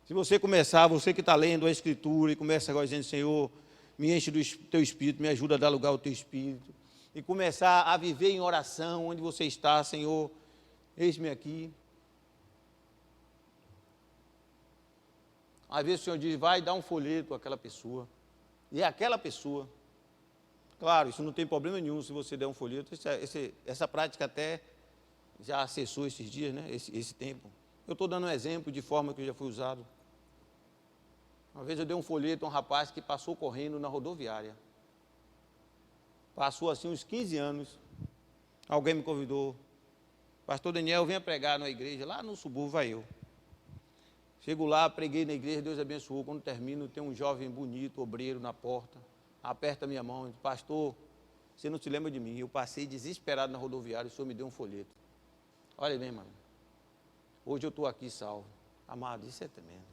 S1: Se você começar, você que está lendo a Escritura e começa agora dizendo, Senhor, me enche do teu Espírito, me ajuda a dar lugar ao teu Espírito. E começar a viver em oração, onde você está, Senhor, eis-me aqui. Às vezes o Senhor diz, vai dar um folheto àquela pessoa. E é aquela pessoa. Claro, isso não tem problema nenhum se você der um folheto. Essa prática até já acessou esses dias, né? Esse tempo. Eu estou dando um exemplo de forma que já foi usado. Uma vez eu dei um folheto a um rapaz que passou correndo na rodoviária. Passou assim uns 15 anos. Alguém me convidou. Pastor Daniel, venha pregar na igreja. Lá no subúrbio vai eu. Chego lá, preguei na igreja, Deus abençoou. Quando termino, tem um jovem bonito, obreiro na porta. Aperta a minha mão e diz, pastor, você não se lembra de mim. Eu passei desesperado na rodoviária e o senhor me deu um folheto. Olha bem, mano. Hoje eu estou aqui salvo. Amado, isso é tremendo.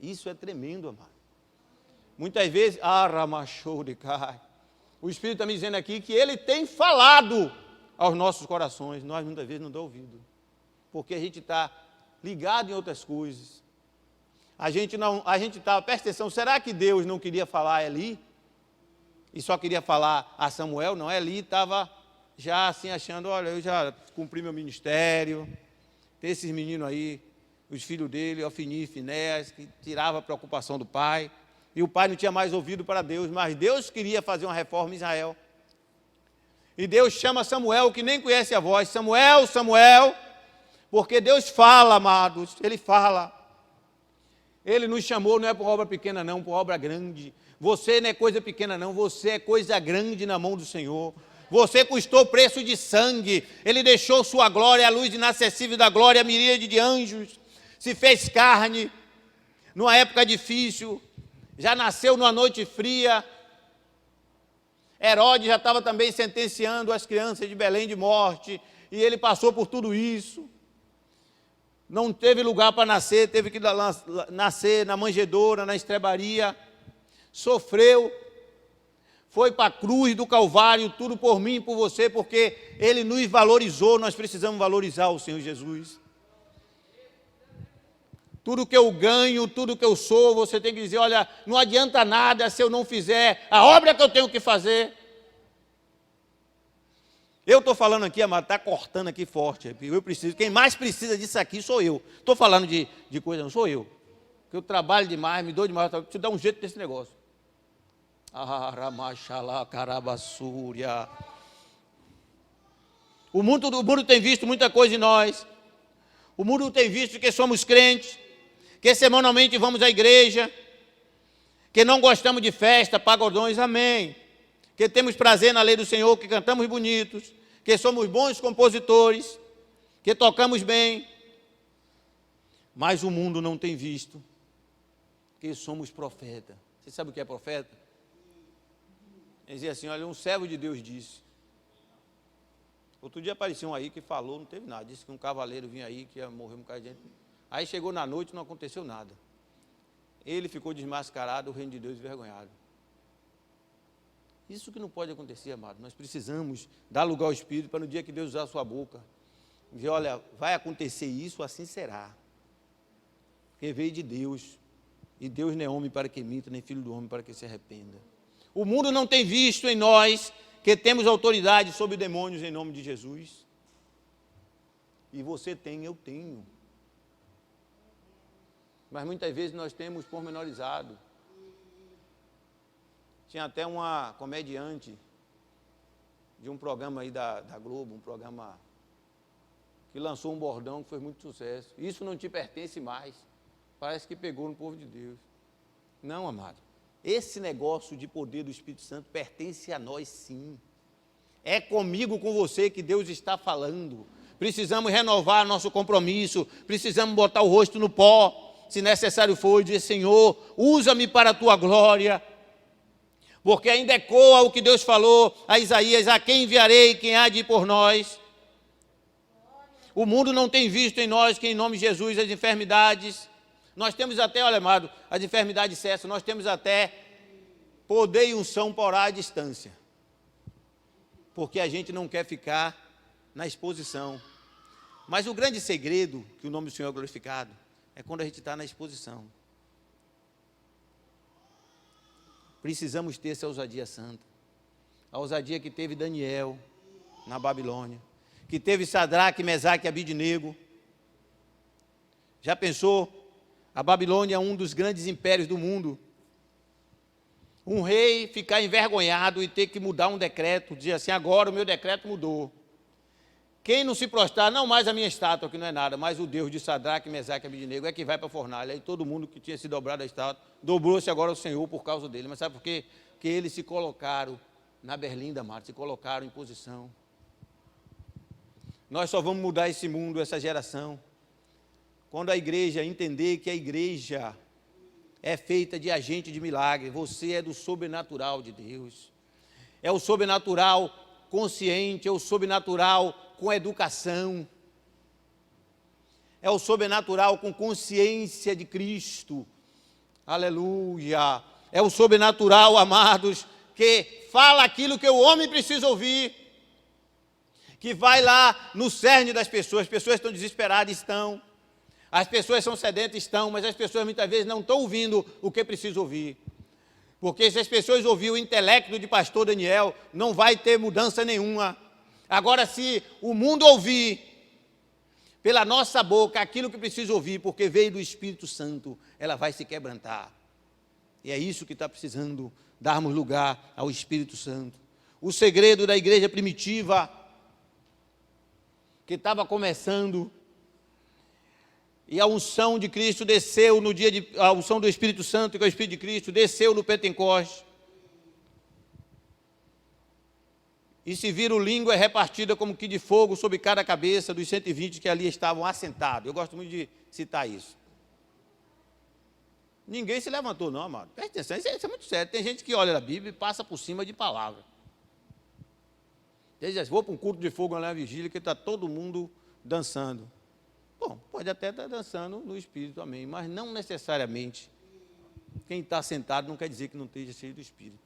S1: Isso é tremendo, amado. Muitas vezes, ramachou de cai. O Espírito está me dizendo aqui que Ele tem falado aos nossos corações. Nós muitas vezes não damos ouvido. Porque a gente está ligado em outras coisas. A gente está, presta atenção, será que Deus não queria falar a Eli? E só queria falar a Samuel? Não, Eli estava já assim achando, olha, eu já cumpri meu ministério. Tem esses meninos aí, os filhos dele, Ofni e Finéas, que tirava a preocupação do pai. E o pai não tinha mais ouvido para Deus, mas Deus queria fazer uma reforma em Israel. E Deus chama Samuel, que nem conhece a voz, Samuel, Samuel, porque Deus fala, amados, Ele fala. Ele nos chamou, não é por obra pequena não, por obra grande. Você não é coisa pequena não, você é coisa grande na mão do Senhor. Você custou preço de sangue, Ele deixou sua glória, a luz inacessível da glória, a miríade de anjos, se fez carne, numa época difícil, já nasceu numa noite fria. Herodes já estava também sentenciando as crianças de Belém de morte, e ele passou por tudo isso. Não teve lugar para nascer, teve que nascer na manjedoura, na estrebaria, sofreu, foi para a cruz do Calvário, tudo por mim e por você, porque Ele nos valorizou, nós precisamos valorizar o Senhor Jesus. Tudo que eu ganho, tudo que eu sou, você tem que dizer, olha, não adianta nada se eu não fizer a obra que eu tenho que fazer. Eu estou falando aqui, amado, está cortando aqui forte. Eu preciso, quem mais precisa disso aqui sou eu. Estou falando de coisa, não sou eu. Porque eu trabalho demais, me dou demais, preciso dar um jeito nesse negócio. Ramachalá, carabassúria. O mundo tem visto muita coisa em nós. O mundo tem visto que somos crentes, que semanalmente vamos à igreja, que não gostamos de festa, pagodões, amém. Que temos prazer na lei do Senhor, que cantamos bonitos, que somos bons compositores, que tocamos bem. Mas o mundo não tem visto que somos profeta. Você sabe o que é profeta? Ele dizia assim, olha, um servo de Deus disse. Outro dia apareceu um aí que falou, não teve nada. Disse que um cavaleiro vinha aí, que ia morrer um bocado de gente. Aí chegou na noite e não aconteceu nada. Ele ficou desmascarado, o reino de Deus envergonhado. Isso que não pode acontecer, amado. Nós precisamos dar lugar ao Espírito para no dia que Deus usar a sua boca, dizer, olha, vai acontecer isso, assim será. Porque veio de Deus. E Deus não é homem para que minta, nem filho do homem para que se arrependa. O mundo não tem visto em nós que temos autoridade sobre demônios em nome de Jesus. E você tem, eu tenho. Mas muitas vezes nós temos pormenorizado. Tinha até uma comediante de um programa aí da Globo, um programa que lançou um bordão que foi muito sucesso. Isso não te pertence mais. Parece que pegou no povo de Deus. Não, amado. Esse negócio de poder do Espírito Santo pertence a nós, sim. É comigo, com você que Deus está falando. Precisamos renovar nosso compromisso, precisamos botar o rosto no pó, se necessário for, e dizer: Senhor, usa-me para a tua glória. Porque ainda ecoa o que Deus falou a Isaías: a quem enviarei, quem há de ir por nós? O mundo não tem visto em nós que, em nome de Jesus, as enfermidades, nós temos até, olha, amado, as enfermidades cessam, nós temos até poder e unção por à distância. Porque a gente não quer ficar na exposição. Mas o grande segredo, que o nome do Senhor é glorificado, é quando a gente está na exposição. Precisamos ter essa ousadia santa. A ousadia que teve Daniel na Babilônia, que teve Sadraque, Mesaque e Abidnego. Já pensou? A Babilônia é um dos grandes impérios do mundo. Um rei ficar envergonhado e ter que mudar um decreto, dizer assim: agora o meu decreto mudou. Quem não se prostrar, não mais a minha estátua, que não é nada, mas o Deus de Sadraque, Mesaque e Abidnego é que vai para a fornalha. E todo mundo que tinha se dobrado a estátua, dobrou-se agora ao Senhor por causa dele. Mas sabe por quê? Porque eles se colocaram na berlinda, amado, se colocaram em posição. Nós só vamos mudar esse mundo, essa geração, quando a igreja entender que a igreja é feita de agente de milagre. Você é do sobrenatural de Deus. É o sobrenatural consciente, é o sobrenatural com educação. É o sobrenatural com consciência de Cristo. Aleluia. É o sobrenatural, amados, que fala aquilo que o homem precisa ouvir. Que vai lá no cerne das pessoas. As pessoas estão desesperadas, estão. As pessoas são sedentas, estão, mas as pessoas muitas vezes não estão ouvindo o que precisam ouvir. Porque se as pessoas ouvirem o intelecto de pastor Daniel, não vai ter mudança nenhuma. Agora, se o mundo ouvir pela nossa boca aquilo que precisa ouvir, porque veio do Espírito Santo, ela vai se quebrantar. E é isso que está precisando, darmos lugar ao Espírito Santo. O segredo da igreja primitiva, que estava começando, e a unção de Cristo desceu no dia de... A unção do Espírito Santo, que é o Espírito de Cristo, desceu no Pentecostes. E se viram língua repartida como que de fogo sobre cada cabeça dos 120 que ali estavam assentados. Eu gosto muito de citar isso. Ninguém se levantou não, amado. Presta atenção, isso é muito sério. Tem gente que olha a Bíblia e passa por cima de palavra. Diz assim: vou para um culto de fogo lá na vigília que está todo mundo dançando. Bom, pode até estar dançando no Espírito, amém, mas não necessariamente. Quem está sentado não quer dizer que não esteja cheio do Espírito.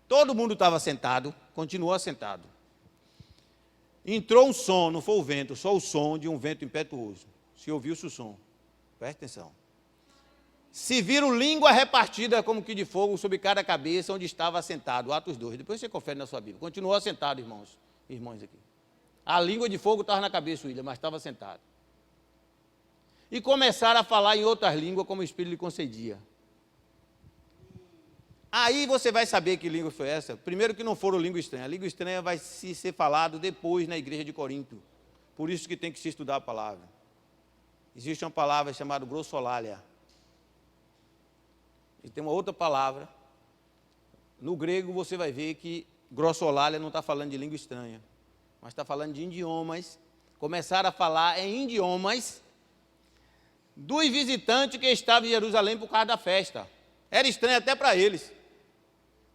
S1: Todo mundo estava sentado, continuou sentado. Entrou um som, não foi o vento, só o som de um vento impetuoso. Se ouviu-se o som, presta atenção. Se viram língua repartida como que de fogo sobre cada cabeça onde estava assentado. Atos 2, depois você confere na sua Bíblia. Continuou assentado, irmãos, irmãos aqui. A língua de fogo estava na cabeça, William, mas estava sentado. E começaram a falar em outras línguas como o Espírito lhe concedia. Aí você vai saber que língua foi essa. Primeiro que não foram língua estranha. A língua estranha vai ser falado depois na igreja de Corinto. Por isso que tem que se estudar a palavra. Existe uma palavra chamada grossolalia. E tem uma outra palavra. No grego você vai ver que grossolalia não está falando de língua estranha, mas está falando de idiomas. Começaram a falar em idiomas dos visitantes que estavam em Jerusalém por causa da festa. Era estranho até para eles.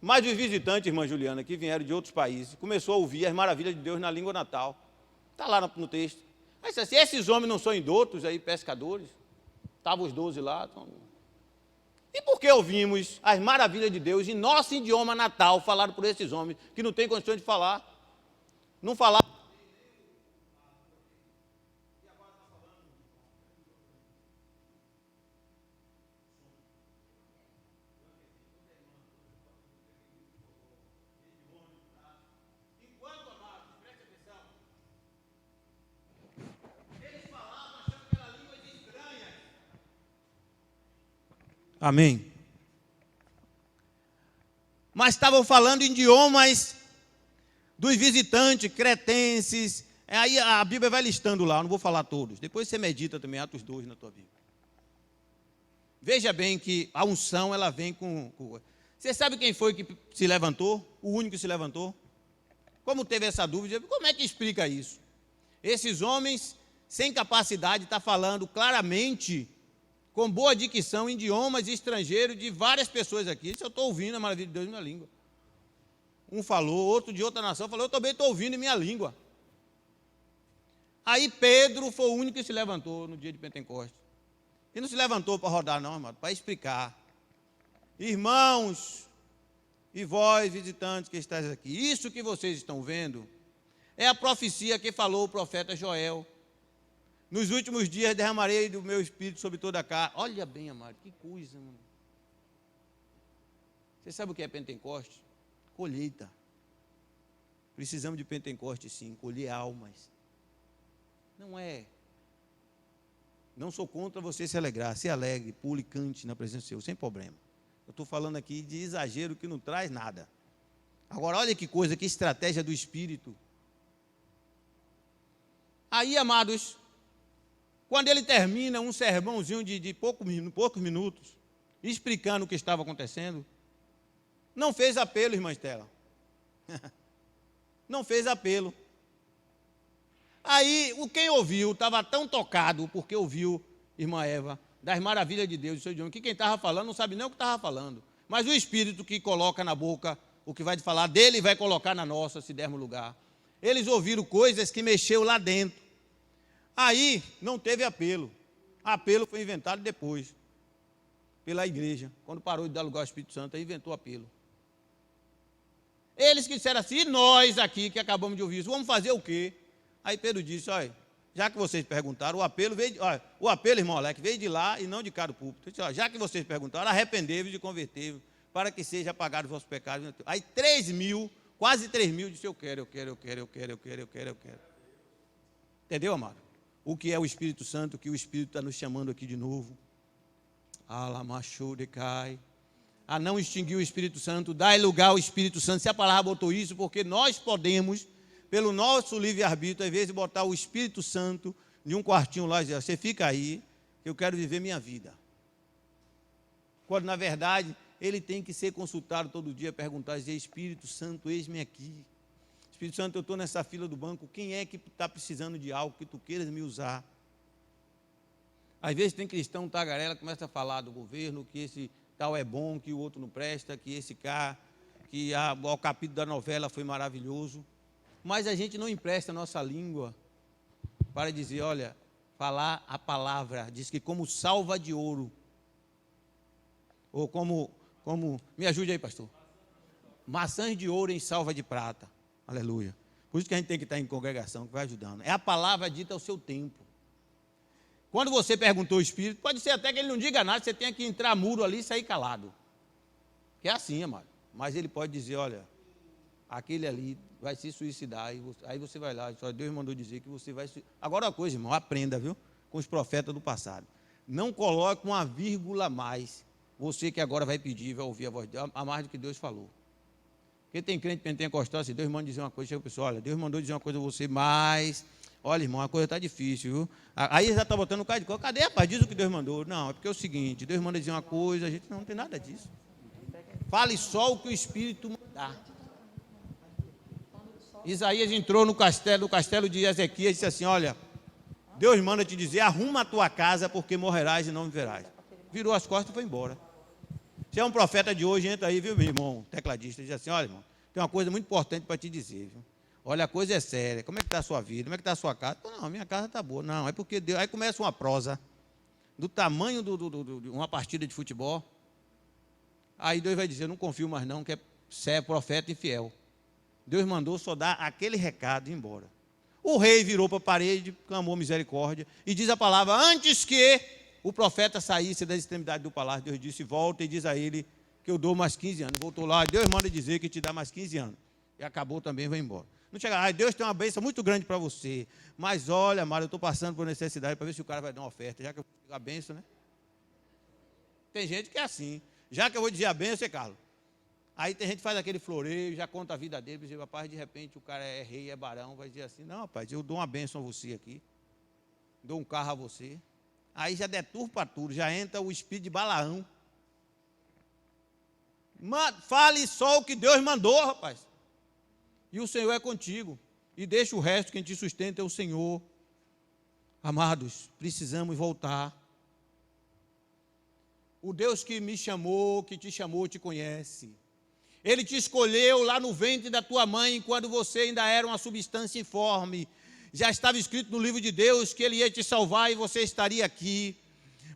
S1: Mas os visitantes, irmã Juliana, que vieram de outros países, começou a ouvir as maravilhas de Deus na língua natal. Está lá no texto. Aí disse assim: esses homens não são indoutos aí, pescadores? Estavam os 12 lá. E por que ouvimos as maravilhas de Deus em nosso idioma natal, falado por esses homens, que não têm condições de falar? Não falar. Amém. Mas estavam falando em idiomas dos visitantes, cretenses. Aí a Bíblia vai listando lá, eu não vou falar todos. Depois você medita também Atos 2 na tua Bíblia. Veja bem que a unção, ela vem com... Você sabe quem foi que se levantou? O único que se levantou? Como teve essa dúvida, como é que explica isso? Esses homens sem capacidade estão falando claramente, com boa dicção, em idiomas estrangeiros de várias pessoas aqui. Isso eu estou ouvindo a maravilha de Deus em minha língua. Um falou, outro de outra nação falou, eu também estou ouvindo em minha língua. Aí Pedro foi o único que se levantou no dia de Pentecostes. E não se levantou para rodar não, irmão, para explicar. Irmãos, e vós, visitantes que estáis aqui, isso que vocês estão vendo é a profecia que falou o profeta Joel. Nos últimos dias derramarei do meu espírito sobre toda a carne. Olha bem, amado, que coisa, mano. Você sabe o que é Pentecostes? Colheita. Precisamos de Pentecostes, sim, colher almas. Não é. Não sou contra você se alegrar, se alegre, pule, cante na presença do Senhor, sem problema. Eu estou falando aqui de exagero que não traz nada. Agora, olha que coisa, que estratégia do Espírito. Aí, amados, quando ele termina um sermãozinho de poucos minutos, explicando o que estava acontecendo, não fez apelo, irmã Estela. Não fez apelo. Aí, quem ouviu, estava tão tocado, porque ouviu, irmã Eva, das maravilhas de Deus, do seu idioma, que quem estava falando não sabe nem o que estava falando. Mas o Espírito que coloca na boca, o que vai falar dele, vai colocar na nossa, se dermos lugar. Eles ouviram coisas que mexeu lá dentro. Aí, não teve apelo. Apelo foi inventado depois, pela igreja. Quando parou de dar lugar ao Espírito Santo, aí inventou apelo. Eles que disseram assim, e nós aqui que acabamos de ouvir isso, vamos fazer o quê? Aí Pedro disse, olha, já que vocês perguntaram, o apelo veio, olha, o apelo, irmão Alex, veio de lá e não de cá do púlpito. Disse, olha, já que vocês perguntaram, arrependei-vos e convertei-vos, para que seja apagado os vossos pecados. Aí 3.000, quase 3.000, disse, eu quero. Entendeu, amado? O que é o Espírito Santo, que o Espírito está nos chamando aqui de novo. Alamachudecai. A não extinguir o Espírito Santo, dai lugar ao Espírito Santo. Se a palavra botou isso, porque nós podemos, pelo nosso livre-arbítrio, às vezes botar o Espírito Santo em um quartinho lá e dizer, você fica aí, que eu quero viver minha vida. Quando, na verdade, ele tem que ser consultado todo dia, perguntar, dizer, Espírito Santo, eis-me aqui. Espírito Santo, eu estou nessa fila do banco, quem é que está precisando de algo que tu queiras me usar? Às vezes tem cristão tagarela, começa a falar do governo, que esse tal é bom, que o outro não presta, que esse cá, que o capítulo da novela foi maravilhoso. Mas a gente não empresta a nossa língua para dizer, olha, falar a palavra, diz que como salva de ouro, ou como me ajude aí, pastor, maçãs de ouro em salva de prata, aleluia. Por isso que a gente tem que estar em congregação, que vai ajudando. É a palavra dita ao seu tempo. Quando você perguntou o Espírito, pode ser até que ele não diga nada, você tenha que entrar muro ali e sair calado. Que é assim, amado. Mas ele pode dizer, olha, aquele ali vai se suicidar, aí você vai lá, só Deus mandou dizer que você vai se... Agora uma coisa, irmão, aprenda, viu? Com os profetas do passado. Não coloque uma vírgula a mais, você que agora vai pedir, vai ouvir a voz de Deus, a mais do que Deus falou. Porque tem crente pentecostal assim, Deus manda dizer uma coisa, chega o pessoal, olha, Deus mandou dizer uma coisa a você, mas, olha, irmão, a coisa está difícil, viu? Aí já está botando o cara de cor, cadê, rapaz? Diz o que Deus mandou. Não, é porque é o seguinte, Deus manda dizer uma coisa, a gente não tem nada disso. Fale só o que o Espírito mandar. Isaías entrou no castelo de Ezequias e disse assim, olha, Deus manda te dizer, arruma a tua casa porque morrerás e não viverás. Virou as costas e foi embora. Se é um profeta de hoje, entra aí, viu, meu irmão, tecladista, diz assim, olha, irmão, tem uma coisa muito importante para te dizer, viu? Olha, a coisa é séria, como é que está a sua vida, como é que está a sua casa? Não, minha casa está boa. Não, é porque Deus... Aí começa uma prosa do tamanho de uma partida de futebol. Aí Deus vai dizer, não confio mais não, que é profeta infiel. Deus mandou só dar aquele recado e ir embora. O rei virou para a parede, clamou misericórdia, e diz a palavra, antes que o profeta saísse da extremidade do palácio, Deus disse, volta e diz a ele que eu dou mais 15 anos. Voltou lá, Deus manda dizer que te dá mais 15 anos. E acabou também, vai embora. Não chega, Deus tem uma bênção muito grande para você, mas olha, Mário, eu estou passando por necessidade para ver se o cara vai dar uma oferta, já que eu a bênção, né? Tem gente que é assim. Já que eu vou dizer a bênção, Carlos. Aí tem gente que faz aquele floreio, já conta a vida dele, diz, rapaz, de repente o cara é rei, é barão, vai dizer assim, não, rapaz, eu dou uma bênção a você aqui, dou um carro a você. Aí já deturpa tudo, já entra o espírito de Balaão. Fale só o que Deus mandou, rapaz. E o Senhor é contigo. E deixa o resto, quem te sustenta é o Senhor. Amados, precisamos voltar. O Deus que me chamou, que te chamou, te conhece. Ele te escolheu lá no ventre da tua mãe, quando você ainda era uma substância informe. Já estava escrito no livro de Deus que Ele ia te salvar e você estaria aqui.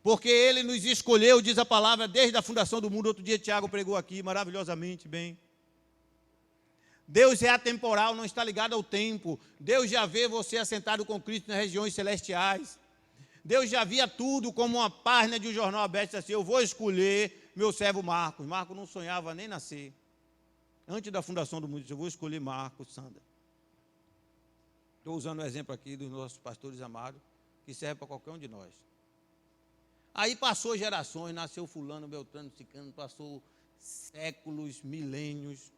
S1: Porque Ele nos escolheu, diz a palavra, desde a fundação do mundo. Outro dia Tiago pregou aqui, maravilhosamente bem. Deus é atemporal, não está ligado ao tempo. Deus já vê você assentado com Cristo nas regiões celestiais. Deus já via tudo como uma página de um jornal aberto, assim, eu vou escolher meu servo Marcos. Marcos não sonhava nem nascer. Antes da fundação do mundo, eu vou escolher Marcos, Sandra. Estou usando o exemplo aqui dos nossos pastores amados, que serve para qualquer um de nós. Aí passou gerações, nasceu fulano, beltrano, ciclano, passou séculos, milênios.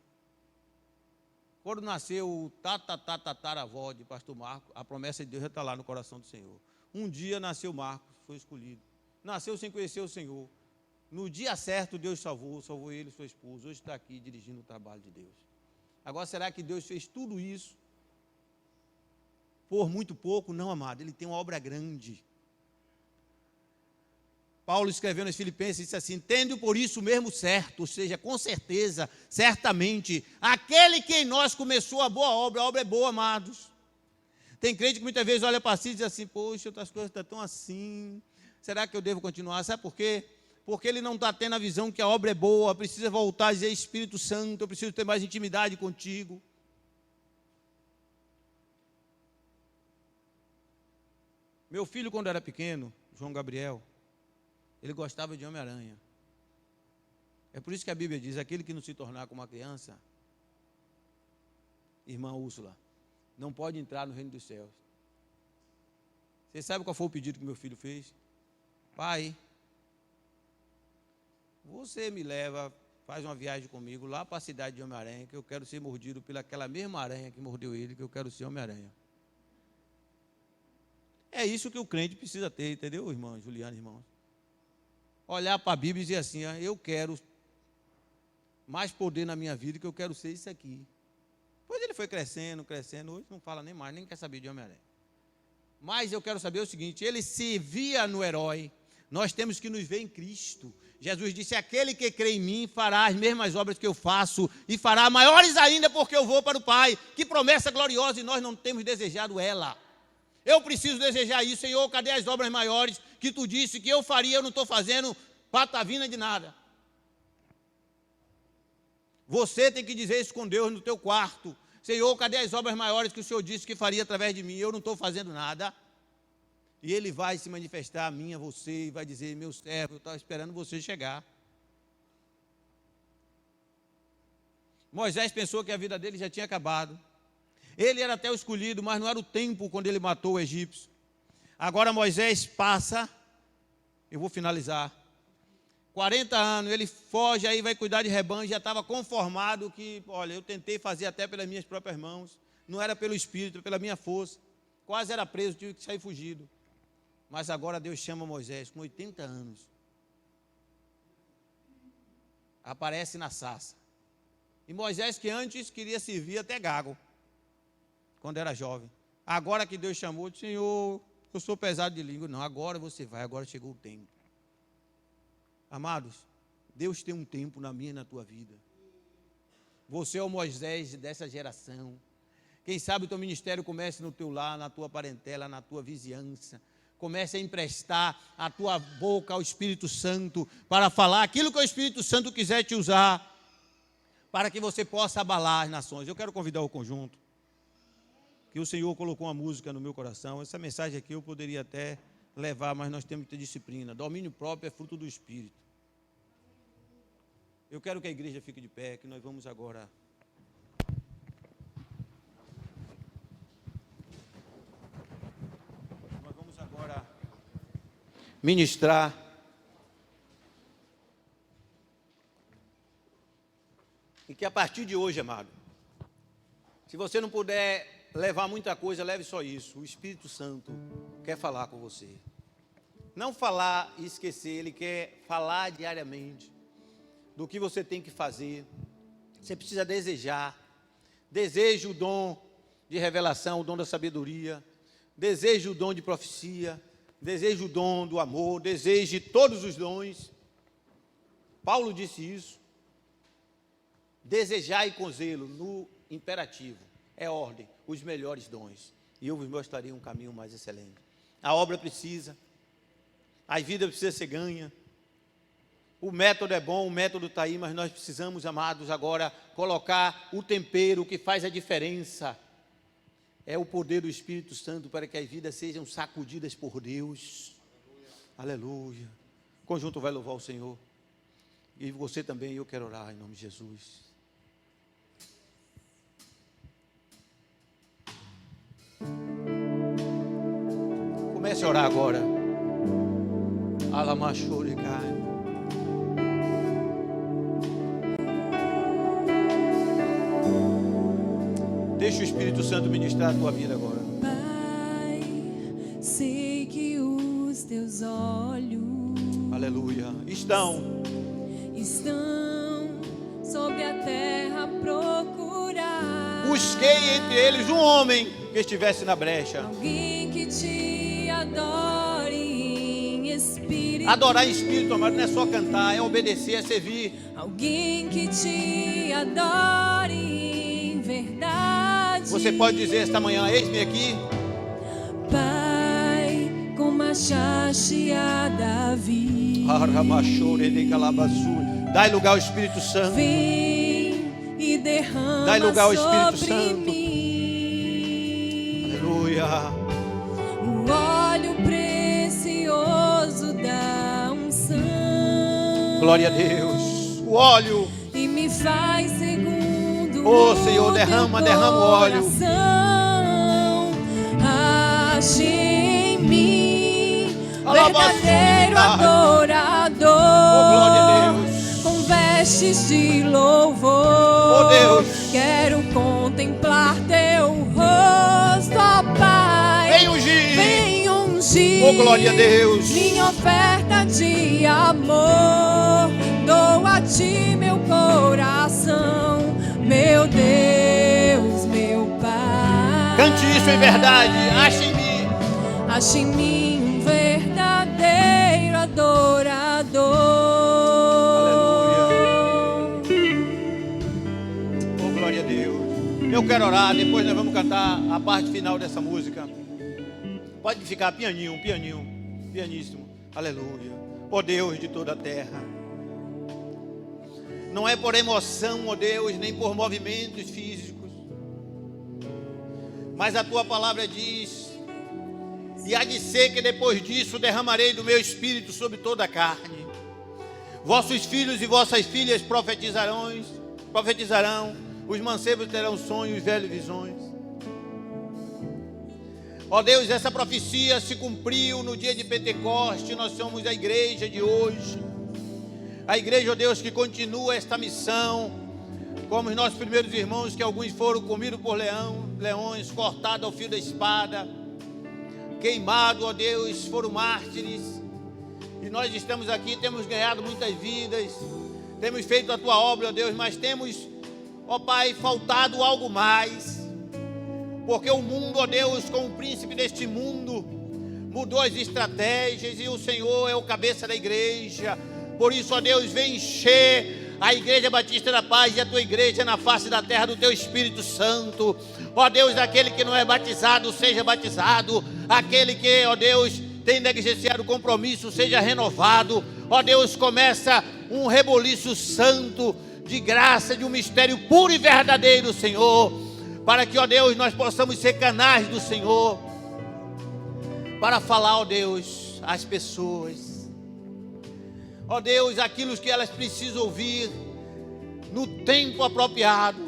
S1: Quando nasceu o tataravó de pastor Marcos, a promessa de Deus já está lá no coração do Senhor. Um dia nasceu Marcos, foi escolhido. Nasceu sem conhecer o Senhor. No dia certo, Deus salvou ele e sua esposa. Hoje está aqui dirigindo o trabalho de Deus. Agora, será que Deus fez tudo isso por muito pouco? Não, amado, Ele tem uma obra grande. Paulo escreveu nos Filipenses, disse assim, tendo por isso mesmo certo, ou seja, com certeza, certamente, aquele que em nós começou a obra é boa, amados. Tem crente que muitas vezes olha para si e diz assim, poxa, outras coisas estão assim, será que eu devo continuar? Sabe por quê? Porque ele não está tendo a visão que a obra é boa, precisa voltar a dizer, Espírito Santo, eu preciso ter mais intimidade contigo. Meu filho, quando era pequeno, João Gabriel, ele gostava de Homem-Aranha. É por isso que a Bíblia diz, aquele que não se tornar como uma criança, irmã Úrsula, não pode entrar no reino dos céus. Você sabe qual foi o pedido que meu filho fez? Pai, você me leva, faz uma viagem comigo lá para a cidade de Homem-Aranha, que eu quero ser mordido pelaquela mesma aranha que mordeu ele, que eu quero ser Homem-Aranha. É isso que o crente precisa ter, entendeu, irmã Juliana, irmãos? Olhar para a Bíblia e dizer assim, eu quero mais poder na minha vida, que eu quero ser isso aqui. Depois ele foi crescendo, hoje não fala nem mais, nem quer saber de Homem-Aranha. Mas eu quero saber o seguinte, ele se via no herói, nós temos que nos ver em Cristo. Jesus disse, aquele que crê em mim fará as mesmas obras que eu faço, e fará maiores ainda, porque eu vou para o Pai. Que promessa gloriosa, e nós não temos desejado ela. Eu preciso desejar isso, Senhor, cadê as obras maiores que tu disse que eu faria, eu não estou fazendo patavina de nada. Você tem que dizer isso com Deus no teu quarto. Senhor, cadê as obras maiores que o Senhor disse que faria através de mim? Eu não estou fazendo nada. E Ele vai se manifestar a mim, a você, e vai dizer, meu servo, eu estava esperando você chegar. Moisés pensou que a vida dele já tinha acabado. Ele era até o escolhido, mas não era o tempo quando ele matou o egípcio. Agora Moisés passa, eu vou finalizar, 40 anos, ele foge, aí vai cuidar de rebanho, já estava conformado que, olha, eu tentei fazer até pelas minhas próprias mãos, não era pelo Espírito, pela minha força, quase era preso, tive que sair fugido. Mas agora Deus chama Moisés, com 80 anos, aparece na sarça. E Moisés, que antes queria servir até gago, quando era jovem. Agora que Deus chamou, disse, Senhor, eu sou pesado de língua. Não, agora você vai, agora chegou o tempo. Amados, Deus tem um tempo na minha e na tua vida. Você é o Moisés dessa geração. Quem sabe o teu ministério comece no teu lar, na tua parentela, na tua vizinhança. Comece a emprestar a tua boca ao Espírito Santo para falar aquilo que o Espírito Santo quiser te usar, para que você possa abalar as nações. Eu quero convidar o conjunto, que o Senhor colocou uma música no meu coração. Essa mensagem aqui eu poderia até levar, mas nós temos que ter disciplina. Domínio próprio é fruto do Espírito. Eu quero que a igreja fique de pé, que nós vamos agora ministrar E que a partir de hoje, amado, se você não puder levar muita coisa, leve só isso. O Espírito Santo quer falar com você. Não falar e esquecer, Ele quer falar diariamente do que você tem que fazer. Você precisa desejar. Deseje o dom de revelação, o dom da sabedoria. Deseje o dom de profecia. Deseje o dom do amor. Deseje todos os dons. Paulo disse isso. Desejai com zelo, no imperativo. É ordem, os melhores dons. E eu vos mostrarei um caminho mais excelente. A obra precisa. A vida precisa ser ganha. O método é bom, o método está aí, mas nós precisamos, amados, agora colocar o tempero, o que faz a diferença. É o poder do Espírito Santo para que as vidas sejam sacudidas por Deus. Aleluia. O conjunto vai louvar o Senhor. E você também, eu quero orar em nome de Jesus. Comece a orar agora. Alamachoricai. Deixa o Espírito Santo ministrar a tua vida agora.
S3: Pai, sei que os teus olhos,
S1: Aleluia. Estão
S3: sobre a terra procurar.
S1: Busquei entre eles um homem que estivesse na brecha.
S3: Alguém que te adore em espírito.
S1: Adorar em espírito, amado, não é só cantar, é obedecer, é servir.
S3: Alguém que te adore em verdade.
S1: Você pode dizer esta manhã: eis-me aqui.
S3: Pai, como achaste a Davi.
S1: Dai lugar ao Espírito Santo.
S3: Vem e derrama.
S1: Dai lugar ao Espírito
S3: sobre
S1: Santo.
S3: Mim.
S1: Aleluia.
S3: O óleo precioso da unção.
S1: Glória a Deus. O óleo.
S3: E me faz segundo.
S1: Ô Senhor, derrama, derrama o óleo.
S3: Ache em mim verdadeiro
S1: Alabaçu.
S3: adorador.
S1: Oh, glória a Deus.
S3: Com vestes de louvor.
S1: Oh, Deus.
S3: Quero contemplar teu rosto, ó Pai.
S1: Vem ungir.
S3: Vem ungir.
S1: Oh, glória a Deus.
S3: Minha oferta de amor. Dou a ti meu coração, meu Deus, meu Pai.
S1: Cante isso em verdade. Ache em mim.
S3: Ache em mim um verdadeiro adorador.
S1: Oh, glória a Deus. Eu quero orar, depois nós vamos cantar a parte final dessa música. Pode ficar pianinho, pianíssimo. Aleluia. Oh Deus de toda a terra. Não é por emoção, ó Deus, nem por movimentos físicos. Mas a tua palavra diz: e há de ser que depois disso derramarei do meu espírito sobre toda a carne. Vossos filhos e vossas filhas profetizarão, os mancebos terão sonhos, velhos visões. Ó Deus, essa profecia se cumpriu no dia de Pentecoste. Nós somos a igreja de hoje. A igreja, ó Deus, que continua esta missão, como os nossos primeiros irmãos, que alguns foram comidos por leões, cortados ao fio da espada, queimados, ó Deus, foram mártires. E nós estamos aqui, temos ganhado muitas vidas, temos feito a tua obra, ó Deus, mas temos, ó Pai, faltado algo mais. Porque o mundo, ó Deus, com o príncipe deste mundo, mudou as estratégias e o Senhor é o cabeça da igreja. Por isso, ó Deus, vem encher a Igreja Batista da Paz e a tua igreja na face da terra do teu Espírito Santo. Ó Deus, aquele que não é batizado, seja batizado. Aquele que, ó Deus, tem negligenciado o compromisso, seja renovado. Ó Deus, começa um reboliço santo de graça, de um mistério puro e verdadeiro, Senhor. Para que, ó Deus, nós possamos ser canais do Senhor. Para falar, ó Deus, às pessoas. Ó Deus, aquilo que elas precisam ouvir no tempo apropriado.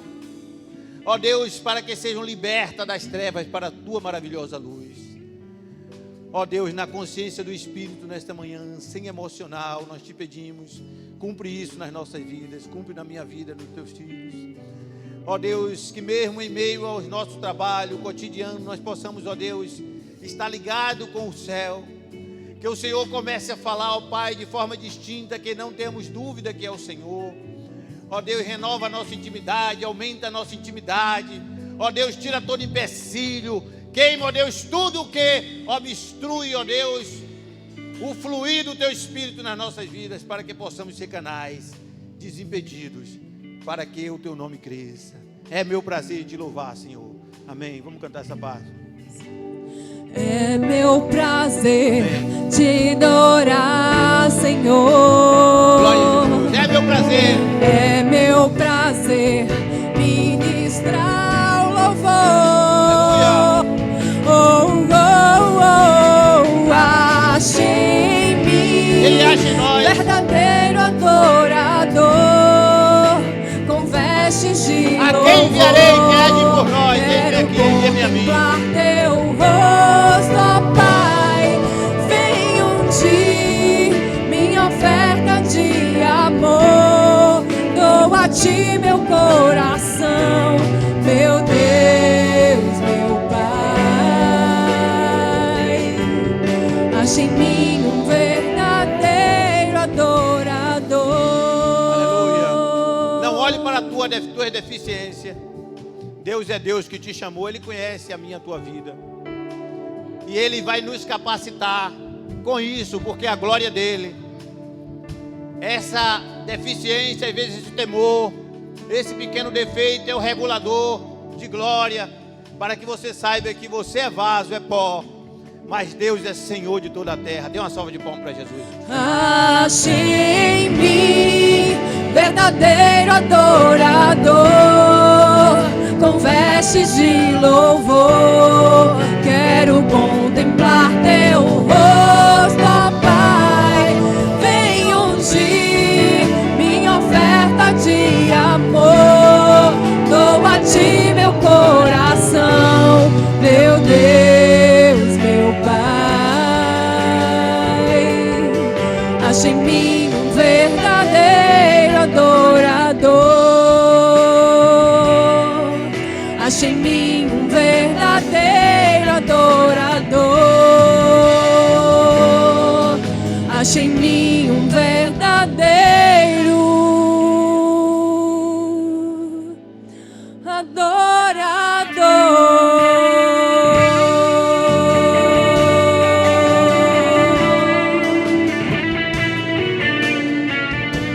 S1: Ó Deus, para que sejam libertas das trevas para a tua maravilhosa luz. Ó Deus, na consciência do Espírito nesta manhã, sem emocional, nós te pedimos, cumpre isso nas nossas vidas, cumpre na minha vida, nos teus filhos. Ó Deus, que mesmo em meio ao nosso trabalho cotidiano, nós possamos, ó Deus, estar ligado com o céu. Que o Senhor comece a falar, ó Pai, de forma distinta, que não temos dúvida que é o Senhor. Ó Deus, renova a nossa intimidade, aumenta a nossa intimidade. Ó Deus, tira todo empecilho, queima, ó Deus, tudo que obstrui, ó Deus, o fluir do Teu Espírito nas nossas vidas, para que possamos ser canais desimpedidos, para que o Teu nome cresça. É meu prazer te louvar, Senhor. Amém. Vamos cantar essa parte.
S3: É meu prazer te adorar, Senhor.
S1: Glória a Deus. É meu prazer.
S3: É meu prazer ministrar o louvor. Oh, oh, oh, ache em mim.
S1: Ele acha em nós.
S3: Verdadeiro adorador, com vestes de
S1: A
S3: louvor.
S1: quem enviarei que age por nós? Ele aqui, envia-me a mim.
S3: Contemplar teu rosto, ó Pai, vem ungir minha oferta de amor. Dou a ti meu coração, meu Deus, meu Pai. Ache em mim um verdadeiro adorador.
S1: Aleluia. Não olhe para a tua deficiência. Deus é Deus que te chamou, Ele conhece a minha e a tua vida. E Ele vai nos capacitar com isso, porque a glória dEle. Essa deficiência, às vezes esse temor, esse pequeno defeito é o regulador de glória, para que você saiba que você é vaso, é pó, mas Deus é Senhor de toda a terra. Dê uma salva de palmas para Jesus.
S3: Ache em mim verdadeiro adorador, com vestes de louvor. Quero contemplar teu rosto, ó Pai. Vem ungir minha oferta de amor. Dou a ti meu coração, meu Deus, meu Pai. Ache em mim um verdadeiro adorador. Ache em mim um verdadeiro adorador. Ache em mim